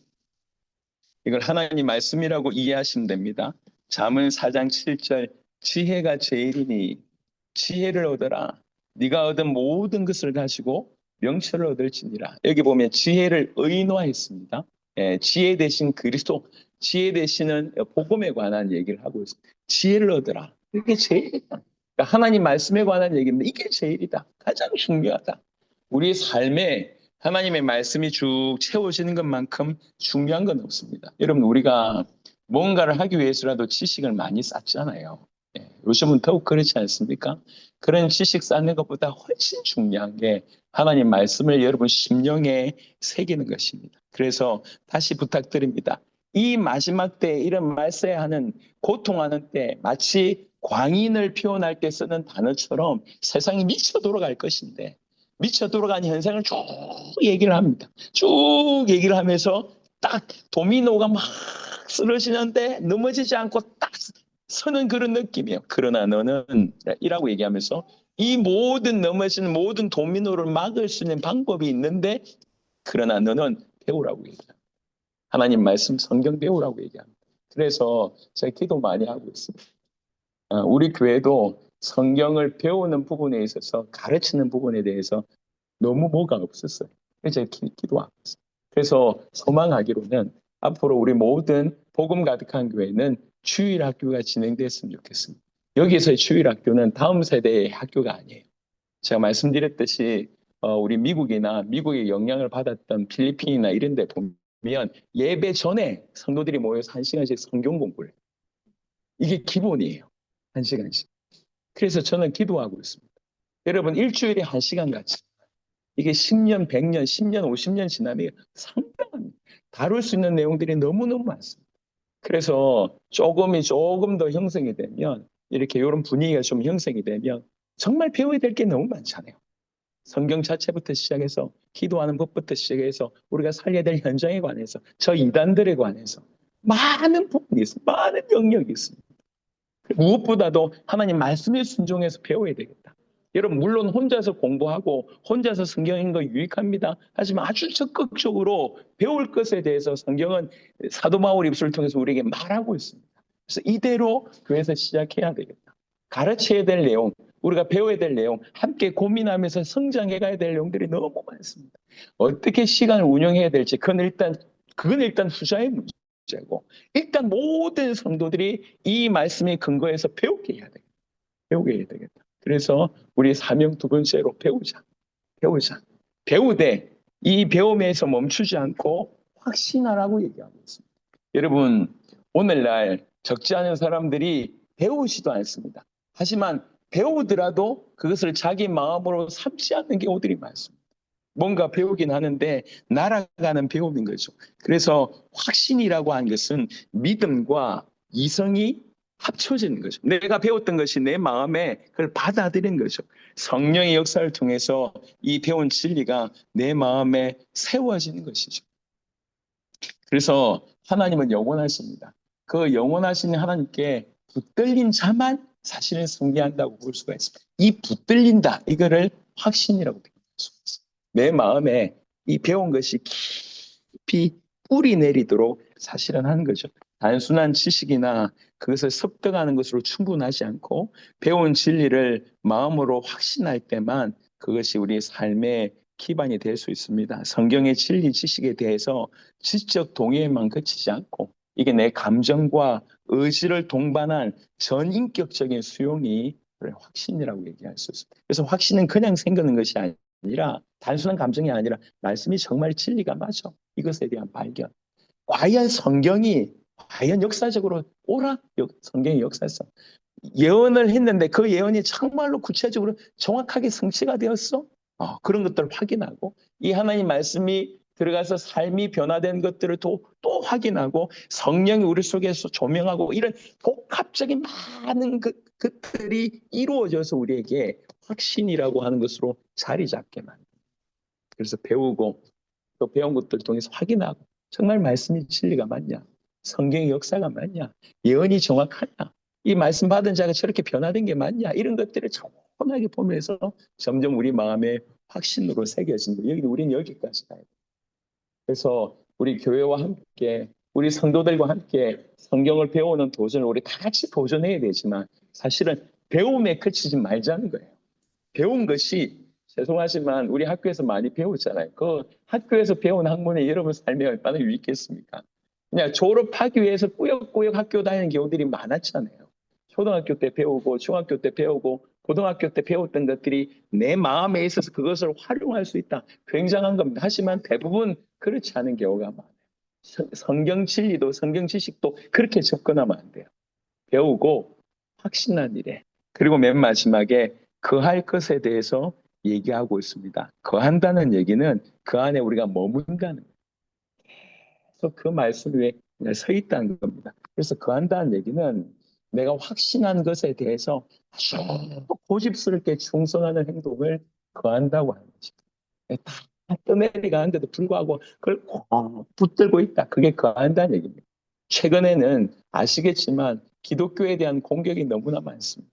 이걸 하나님 말씀이라고 이해하시면 됩니다. 잠언 4장 7절. 지혜가 제일이니 지혜를 얻어라. 네가 얻은 모든 것을 가지고 명철을 얻을지니라. 여기 보면 지혜를 의인화했습니다. 지혜 대신 그리스도, 지혜 대신은 복음에 관한 얘기를 하고 있습니다. 지혜를 얻어라. 이게 제일이다. 그러니까 하나님 말씀에 관한 얘기입니다. 이게 제일이다. 가장 중요하다. 우리 삶에 하나님의 말씀이 쭉 채워지는 것만큼 중요한 건 없습니다. 여러분, 우리가 뭔가를 하기 위해서라도 지식을 많이 쌓잖아요. 요즘은 더욱 그렇지 않습니까? 그런 지식 쌓는 것보다 훨씬 중요한 게 하나님 말씀을 여러분 심령에 새기는 것입니다. 그래서 다시 부탁드립니다. 이 마지막 때 이런 말세하는 고통하는 때 마치 광인을 표현할 때 쓰는 단어처럼 세상이 미쳐 돌아갈 것인데 미쳐 돌아가는 현상을 쭉 얘기를 합니다. 쭉 얘기를 하면서 딱 도미노가 막 쓰러지는데 넘어지지 않고 딱 서는 그런 느낌이에요. 그러나 너는 이라고 얘기하면서 이 모든 넘어지는 모든 도미노를 막을 수 있는 방법이 있는데 그러나 너는 배우라고 얘기합니다. 하나님 말씀 성경 배우라고 얘기합니다. 그래서 제가 기도 많이 하고 있습니다. 우리 교회도 성경을 배우는 부분에 있어서 가르치는 부분에 대해서 너무 뭐가 없었어요. 그래서 제가 기도하고 있어요. 그래서 소망하기로는 앞으로 우리 모든 복음 가득한 교회는 주일 학교가 진행됐으면 좋겠습니다. 여기서의 주일 학교는 다음 세대의 학교가 아니에요. 제가 말씀드렸듯이 우리 미국이나 미국의 영향을 받았던 필리핀이나 이런 데 보면 예배 전에 성도들이 모여서 1시간씩 성경 공부를 해요. 이게 기본이에요. 1시간씩. 그래서 저는 기도하고 있습니다. 여러분 일주일에 1시간 같이 이게 10년, 100년, 10년, 50년 지나면 상당합니다. 다룰 수 있는 내용들이 너무너무 많습니다. 그래서 조금 더 형성이 되면 이렇게 이런 분위기가 좀 형성이 되면 정말 배워야 될 게 너무 많잖아요. 성경 자체부터 시작해서 기도하는 법부터 시작해서 우리가 살려야 될 현장에 관해서 저 이단들에 관해서 많은 부분이 있습니다. 많은 영역이 있습니다. 무엇보다도 하나님 말씀에 순종해서 배워야 되겠다. 여러분 물론 혼자서 공부하고 혼자서 성경 읽는 거 유익합니다. 하지만 아주 적극적으로 배울 것에 대해서 성경은 사도 바울 입술을 통해서 우리에게 말하고 있습니다. 그래서 이대로 교회에서 시작해야 되겠다. 가르쳐야 될 내용, 우리가 배워야 될 내용, 함께 고민하면서 성장해 가야 될 내용들이 너무 많습니다. 어떻게 시간을 운영해야 될지 그건 일단 후자의 문제고 일단 모든 성도들이 이 말씀의 근거에서 배우게 해야 되겠다. 배우게 해야 되겠다. 그래서 우리 사명 두 번째로 배우자. 배우되 이 배움에서 멈추지 않고 확신하라고 얘기하고 있습니다. 여러분 오늘날 적지 않은 사람들이 배우지도 않습니다. 하지만 배우더라도 그것을 자기 마음으로 삼지 않는 경우들이 많습니다. 뭔가 배우긴 하는데 날아가는 배움인 거죠. 그래서 확신이라고 하는 것은 믿음과 이성이 합쳐지는 거죠. 내가 배웠던 것이 내 마음에 그걸 받아들인 거죠. 성령의 역사를 통해서 이 배운 진리가 내 마음에 세워지는 것이죠. 그래서 하나님은 영원하십니다. 그 영원하신 하나님께 붙들린 자만 사실은 승리한다고 볼 수가 있습니다. 이 붙들린다 이거를 확신이라고 표현할 수 있습니다. 내 마음에 이 배운 것이 깊이 뿌리 내리도록 사실은 하는 거죠. 단순한 지식이나 그것을 습득하는 것으로 충분하지 않고 배운 진리를 마음으로 확신할 때만 그것이 우리의 삶의 기반이 될 수 있습니다. 성경의 진리 지식에 대해서 지적 동의에만 그치지 않고 이게 내 감정과 의지를 동반한 전인격적인 수용이 확신이라고 얘기할 수 있습니다. 그래서 확신은 그냥 생기는 것이 아니라 단순한 감정이 아니라 말씀이 정말 진리가 맞아. 이것에 대한 발견. 과연 성경이 과연 역사적으로 옳아? 성경의 역사성. 예언을 했는데 그 예언이 정말로 구체적으로 정확하게 성취가 되었어? 그런 것들을 확인하고 이 하나님 말씀이 들어가서 삶이 변화된 것들을 또 확인하고 성령이 우리 속에서 조명하고 이런 복합적인 많은 것들이 이루어져서 우리에게 확신이라고 하는 것으로 자리 잡게 만듭니다. 그래서 배우고 또 배운 것들을 통해서 확인하고 정말 말씀이 진리가 맞냐? 성경의 역사가 맞냐? 예언이 정확하냐? 이 말씀 받은 자가 저렇게 변화된 게 맞냐? 이런 것들을 정확하게 보면서 점점 우리 마음에 확신으로 새겨진 거예요. 우리는 여기까지 가야 돼요. 그래서 우리 교회와 함께 우리 성도들과 함께 성경을 배우는 도전을 우리 다 같이 도전해야 되지만 사실은 배움에 그치지 말자는 거예요. 배운 것이 죄송하지만 우리 학교에서 많이 배우잖아요. 그 학교에서 배운 학문이 여러분 삶에 얼마나 유익했습니까? 그냥 졸업하기 위해서 꾸역꾸역 학교 다니는 경우들이 많았잖아요. 초등학교 때 배우고 중학교 때 배우고 고등학교 때 배웠던 것들이 내 마음에 있어서 그것을 활용할 수 있다. 굉장한 겁니다. 하지만 대부분 그렇지 않은 경우가 많아요. 성경 진리도 성경 지식도 그렇게 접근하면 안 돼요. 배우고 확신한 일에 그리고 맨 마지막에 거할 것에 대해서 얘기하고 있습니다. 거한다는 얘기는 그 안에 우리가 머문다는 거예요. 그래서 그 말씀 위에 그냥 서 있다는 겁니다. 그래서 거한다는 얘기는 내가 확신한 것에 대해서 아주 고집스럽게 충성하는 행동을 거한다고 하는 것입니다. 다 떠내려가는데도 불구하고 그걸 꼭 붙들고 있다. 그게 거한다는 얘기입니다. 최근에는 아시겠지만 기독교에 대한 공격이 너무나 많습니다.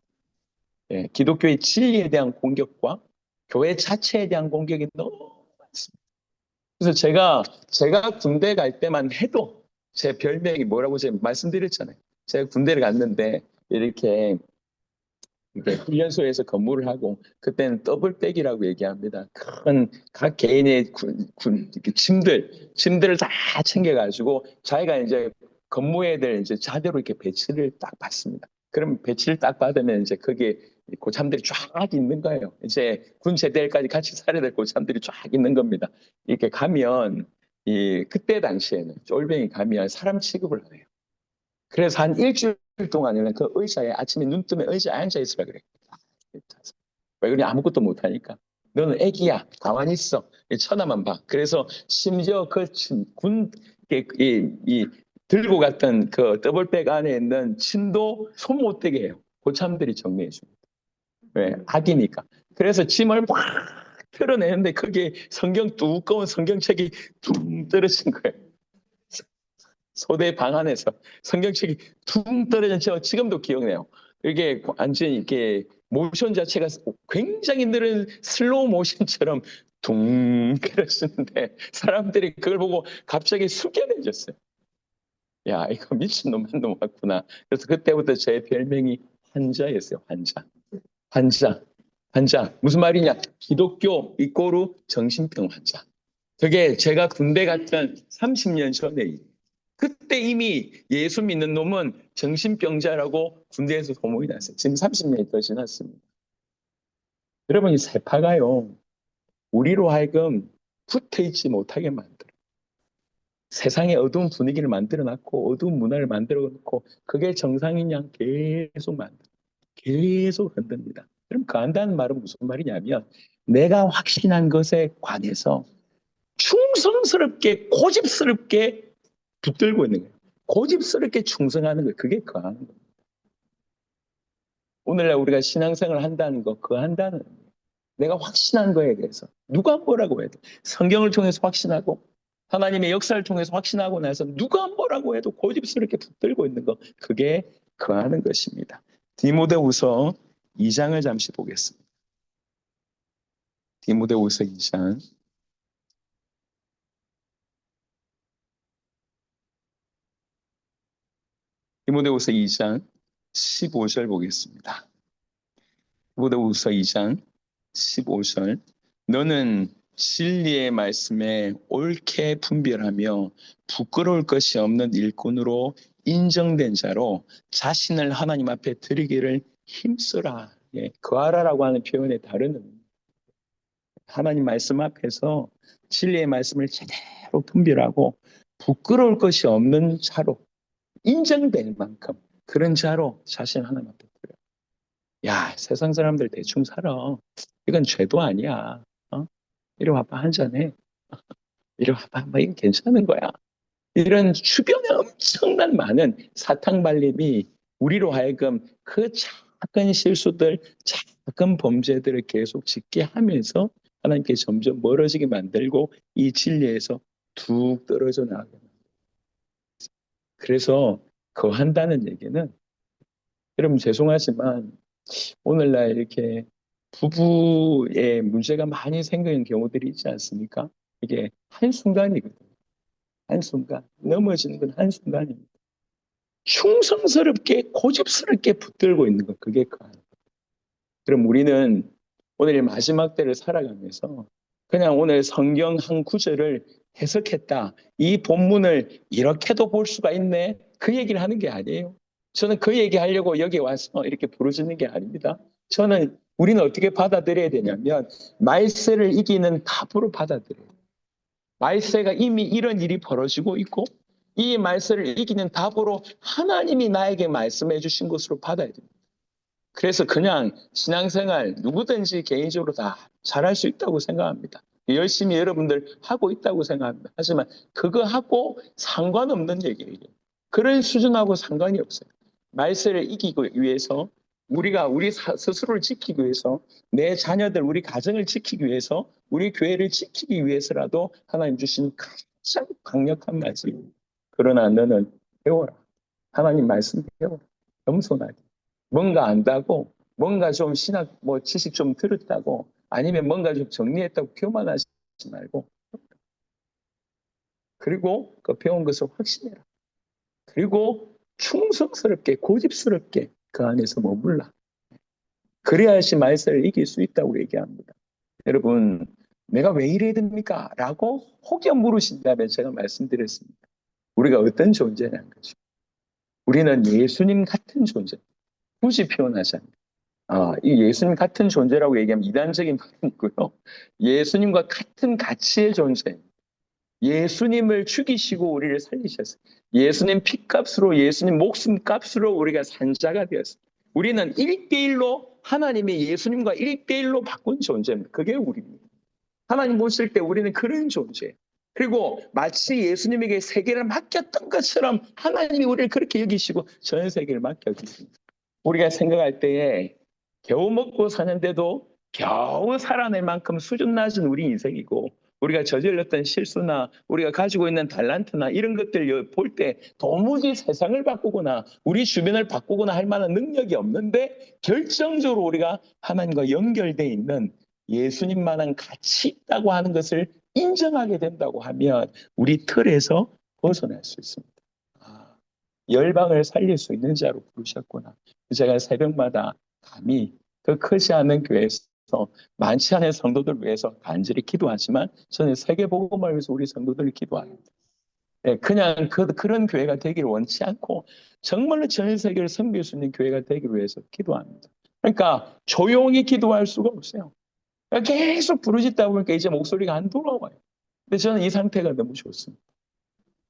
예, 기독교의 진리에 대한 공격과 교회 자체에 대한 공격이 너무 많습니다. 그래서 제가 군대 갈 때만 해도 제 별명이 뭐라고 제가 말씀드렸잖아요. 제가 군대를 갔는데 이렇게 훈련소에서 근무를 하고 그때는 더블백이라고 얘기합니다. 큰 각 개인의 침들을 다 챙겨가지고 자기가 이제 근무애들 이제 자대로 이렇게 배치를 딱 받습니다. 그럼 배치를 딱 받으면 이제 거기에 고참들이 쫙 있는 거예요. 이제 군 제대까지 같이 살아야 될 고참들이 쫙 있는 겁니다. 이렇게 가면 그때 당시에는 쫄병이 가면 사람 취급을 해요. 그래서 한 일주일 동안에는 그 의자에 아침에 눈 뜨면 의자에 앉아 있으라 그래. 왜 그러냐? 아무것도 못하니까. 너는 애기야. 가만히 있어. 쳐다만 봐. 그래서 심지어 들고 갔던 그 더블백 안에 있는 침도 손 못 대게 해요. 고참들이 정리해 줍니다. 왜? 악이니까. 그래서 짐을 막 틀어내는데 거기에 두꺼운 성경책이 둥 떨어진 거예요. 소대 방 안에서 성경책이 둥 떨어진 채 지금도 기억나요. 이게 완전히 이렇게 모션 자체가 굉장히 느린 슬로우 모션처럼 둥 떨어지는데 사람들이 그걸 보고 갑자기 숙연해졌어요. 야, 이거 미친놈 한 놈 같구나. 그래서 그때부터 제 별명이 환자였어요. 환자. 환자. 무슨 말이냐? 기독교 이꼬르 정신병 환자. 그게 제가 군대 갔던 30년 전에 일이에요. 그때 이미 예수 믿는 놈은 정신병자라고 군대에서 소문이 났어요. 지금 30년이 더 지났습니다. 여러분이 세파가요. 우리로 하여금 붙어있지 못하게 만들어. 세상에 어두운 분위기를 만들어놨고 어두운 문화를 만들어놓고 그게 정상이냐 계속 만들어. 계속 흔듭니다. 그럼 그 한다는 말은 무슨 말이냐면 내가 확신한 것에 관해서 충성스럽게 고집스럽게 붙들고 있는 거예요. 고집스럽게 충성하는 거예요. 그게 거하는 거예요. 오늘날 우리가 신앙생활을 한다는 거, 그거 한다는 거예요. 내가 확신한 거에 대해서 누가 뭐라고 해도 성경을 통해서 확신하고 하나님의 역사를 통해서 확신하고 나서 누가 뭐라고 해도 고집스럽게 붙들고 있는 거, 그게 거하는 것입니다. 디모데후서 2장을 잠시 보겠습니다. 디모데후서 2장 디모데후서 2장 15절 보겠습니다. 디모데후서 2장 15절. 너는 진리의 말씀에 옳게 분별하며 부끄러울 것이 없는 일꾼으로 인정된 자로 자신을 하나님 앞에 드리기를 힘쓰라. 예, 거하라라고 하는 표현의 다른 의미. 하나님 말씀 앞에서 진리의 말씀을 제대로 분별하고 부끄러울 것이 없는 자로 인정될 만큼 그런 자로 자신 하나님 앞에 드려. 야, 세상 사람들 대충 살아. 이건 죄도 아니야. 이리 와봐, 한잔해. 이리 와봐, 뭐 이건 괜찮은 거야. 이런 주변에 엄청난 많은 사탕 발림이 우리로 하여금 그 작은 실수들, 작은 범죄들을 계속 짓게 하면서 하나님께 점점 멀어지게 만들고 이 진리에서 툭 떨어져 나가게 만들어요. 그래서 거한다는 얘기는, 여러분 죄송하지만 오늘날 이렇게 부부의 문제가 많이 생기는 경우들이 있지 않습니까? 이게 한순간이거든요. 한순간. 넘어지는 건 한순간입니다. 충성스럽게 고집스럽게 붙들고 있는 것, 그게 그 아니에요. 그럼 우리는 오늘 마지막 때를 살아가면서 그냥 오늘 성경 한 구절을 해석했다, 이 본문을 이렇게도 볼 수가 있네, 그 얘기를 하는 게 아니에요. 저는 그 얘기하려고 여기 와서 이렇게 부르짖는 게 아닙니다. 우리는 어떻게 받아들여야 되냐면 말세를 이기는 답으로 받아들여요. 말세가 이미 이런 일이 벌어지고 있고 이 말세를 이기는 답으로 하나님이 나에게 말씀해 주신 것으로 받아야 됩니다. 그래서 그냥 신앙생활 누구든지 개인적으로 다 잘할 수 있다고 생각합니다. 열심히 여러분들 하고 있다고 생각합니다. 하지만 그거하고 상관없는 얘기예요. 그런 수준하고 상관이 없어요. 말세를 이기기 위해서 우리가 우리 스스로를 지키기 위해서 내 자녀들, 우리 가정을 지키기 위해서 우리 교회를 지키기 위해서라도 하나님 주신 가장 강력한 말씀입니다. 그러나 너는 배워라. 하나님 말씀 배워라. 겸손하게. 뭔가 안다고, 뭔가 좀 신학, 지식 좀 들었다고, 아니면 뭔가 좀 정리했다고 교만하지 말고, 그리고 그 배운 것을 확신해라. 그리고 충성스럽게, 고집스럽게 그 안에서 머물라. 그래야지 말세를 이길 수 있다고 얘기합니다. 여러분, 내가 왜 이래야 됩니까? 라고 혹여 물으신다면 제가 말씀드렸습니다. 우리가 어떤 존재냐는 거죠. 우리는 예수님 같은 존재. 굳이 표현하자면. 이 예수님 같은 존재라고 얘기하면 이단적인 말이고요. 예수님과 같은 가치의 존재. 예수님을 죽이시고 우리를 살리셨어요. 예수님 피값으로, 예수님 목숨값으로 우리가 산 자가 되었어요. 우리는 1대1로 하나님이 예수님과 1대1로 바꾼 존재입니다. 그게 우리입니다. 하나님 보실 때 우리는 그런 존재예요. 그리고 마치 예수님에게 세계를 맡겼던 것처럼 하나님이 우리를 그렇게 여기시고 전 세계를 맡겨주십니다. 우리가 생각할 때에 겨우 먹고 사는데도 겨우 살아낼 만큼 수준 낮은 우리 인생이고, 우리가 저질렀던 실수나 우리가 가지고 있는 달란트나 이런 것들 볼 때 도무지 세상을 바꾸거나 우리 주변을 바꾸거나 할 만한 능력이 없는데, 결정적으로 우리가 하나님과 연결되어 있는 예수님만한 가치 있다고 하는 것을 인정하게 된다고 하면 우리 틀에서 벗어날 수 있습니다. 열방을 살릴 수 있는 자로 부르셨구나. 제가 새벽마다 감히 그 크지 않은 교회에서 많지 않은 성도들 위해서 간절히 기도하지만 저는 세계복음을 위해서 우리 성도들을 기도합니다. 그냥 그런 교회가 되기를 원치 않고 정말로 전 세계를 섬길 수 있는 교회가 되기 위해서 기도합니다. 그러니까 조용히 기도할 수가 없어요. 계속 부르짖다 보니까 이제 목소리가 안 돌아와요. 근데 저는 이 상태가 너무 좋습니다.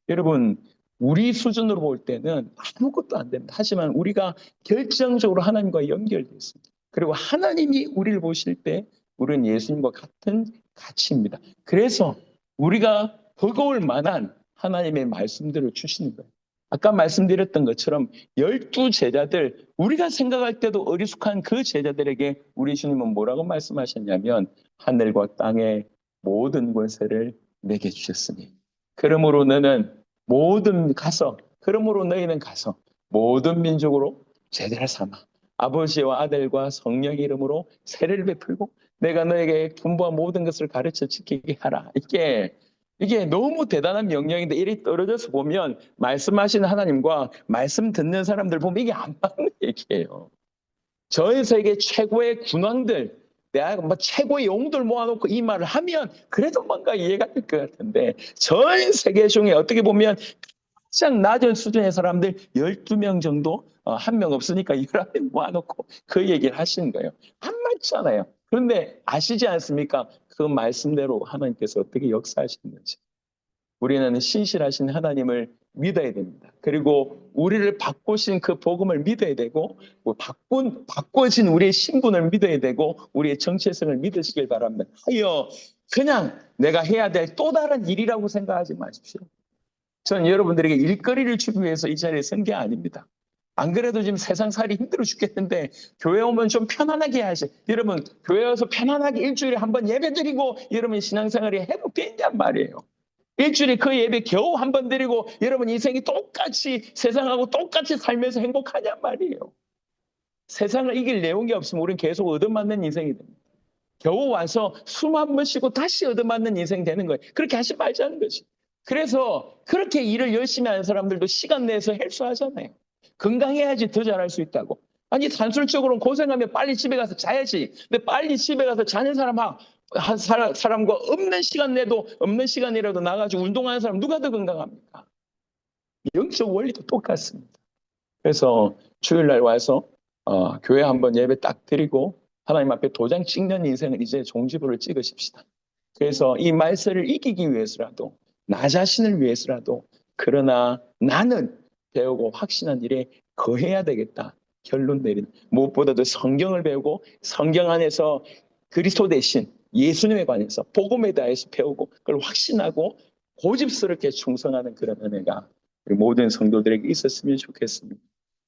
여러분, 우리 수준으로 볼 때는 아무것도 안 됩니다. 하지만 우리가 결정적으로 하나님과 연결되어 있습니다. 그리고 하나님이 우리를 보실 때 우리는 예수님과 같은 가치입니다. 그래서 우리가 버거울 만한 하나님의 말씀들을 주시는 거예요. 아까 말씀드렸던 것처럼 12제자들, 우리가 생각할 때도 어리숙한 그 제자들에게 우리 주님은 뭐라고 말씀하셨냐면 하늘과 땅의 모든 권세를 내게 주셨으니 그러므로 너희는 가서 모든 민족으로 제자를 삼아 아버지와 아들과 성령의 이름으로 세례를 베풀고 내가 너에게 분부한 모든 것을 가르쳐 지키게 하라. 이게 이게 너무 대단한 명령인데 이리 떨어져서 보면 말씀하시는 하나님과 말씀 듣는 사람들 보면 이게 안 맞는 얘기예요. 전 세계 최고의 군왕들, 내가 뭐 최고의 영웅들 모아놓고 이 말을 하면 그래도 뭔가 이해가 될 것 같은데 전 세계 중에 어떻게 보면 가장 낮은 수준의 사람들 12명 정도, 한 명 없으니까 11명 모아놓고 그 얘기를 하시는 거예요. 안 맞잖아요. 그런데 아시지 않습니까? 그 말씀대로 하나님께서 어떻게 역사하시는지. 우리는 신실하신 하나님을 믿어야 됩니다. 그리고 우리를 바꾸신 그 복음을 믿어야 되고, 바꿔진 우리의 신분을 믿어야 되고, 우리의 정체성을 믿으시길 바랍니다. 하여 그냥 내가 해야 될 또 다른 일이라고 생각하지 마십시오. 저는 여러분들에게 일거리를 주기 위해서 이 자리에 선 게 아닙니다. 안 그래도 지금 세상살이 힘들어 죽겠는데 교회 오면 좀 편안하게 해야지. 여러분 교회 와서 편안하게 일주일에 한 번 예배 드리고 여러분 신앙생활이 회복된단 말이에요. 일주일에 그 예배 겨우 한 번 드리고 여러분 인생이 똑같이 세상하고 똑같이 살면서 행복하냔 말이에요. 세상을 이길 내용이 없으면 우리는 계속 얻어맞는 인생이 됩니다. 겨우 와서 숨 한 번 쉬고 다시 얻어맞는 인생 되는 거예요. 그렇게 하지 말자는 거지. 그래서 그렇게 일을 열심히 하는 사람들도 시간 내서 헬스하잖아요. 건강해야지 더 잘할 수 있다고. 아니 산술적으로 고생하면 빨리 집에 가서 자야지. 근데 빨리 집에 가서 자는 사람과 없는 시간 내도 없는 시간이라도 나가지고 운동하는 사람 누가 더 건강합니까? 영적 원리도 똑같습니다. 그래서 주일날 와서 교회 한번 예배 딱 드리고 하나님 앞에 도장 찍는 인생을 이제 종지부를 찍으십시다. 그래서 이 말세를 이기기 위해서라도 나 자신을 위해서라도 그러나 나는 배우고 확신한 일에 거해야 되겠다. 결론 내리는 무엇보다도 성경을 배우고 성경 안에서 그리스도 대신 예수님에 관해서 복음에 대해서 배우고 그걸 확신하고 고집스럽게 충성하는 그런 은혜가 우리 모든 성도들에게 있었으면 좋겠습니다.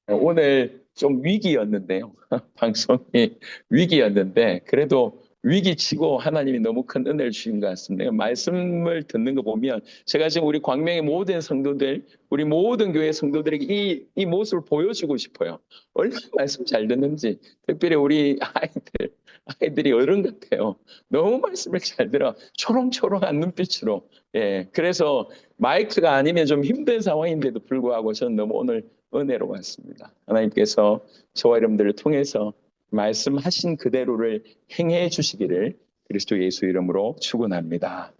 오늘 좀 위기였는데요. 방송이 위기였는데 그래도 위기치고 하나님이 너무 큰 은혜를 주신 것 같습니다. 말씀을 듣는 거 보면 제가 지금 우리 광명의 모든 성도들, 우리 모든 교회 성도들에게 이 모습을 보여주고 싶어요. 얼마나 말씀 잘 듣는지. 특별히 우리 아이들이 어른 같아요. 너무 말씀을 잘 들어. 초롱초롱한 눈빛으로. 예, 그래서 마이크가 아니면 좀 힘든 상황인데도 불구하고 저는 너무 오늘 은혜로웠습니다. 하나님께서 저와 여러분들을 통해서 말씀하신 그대로를 행해 주시기를 그리스도 예수 이름으로 축원합니다.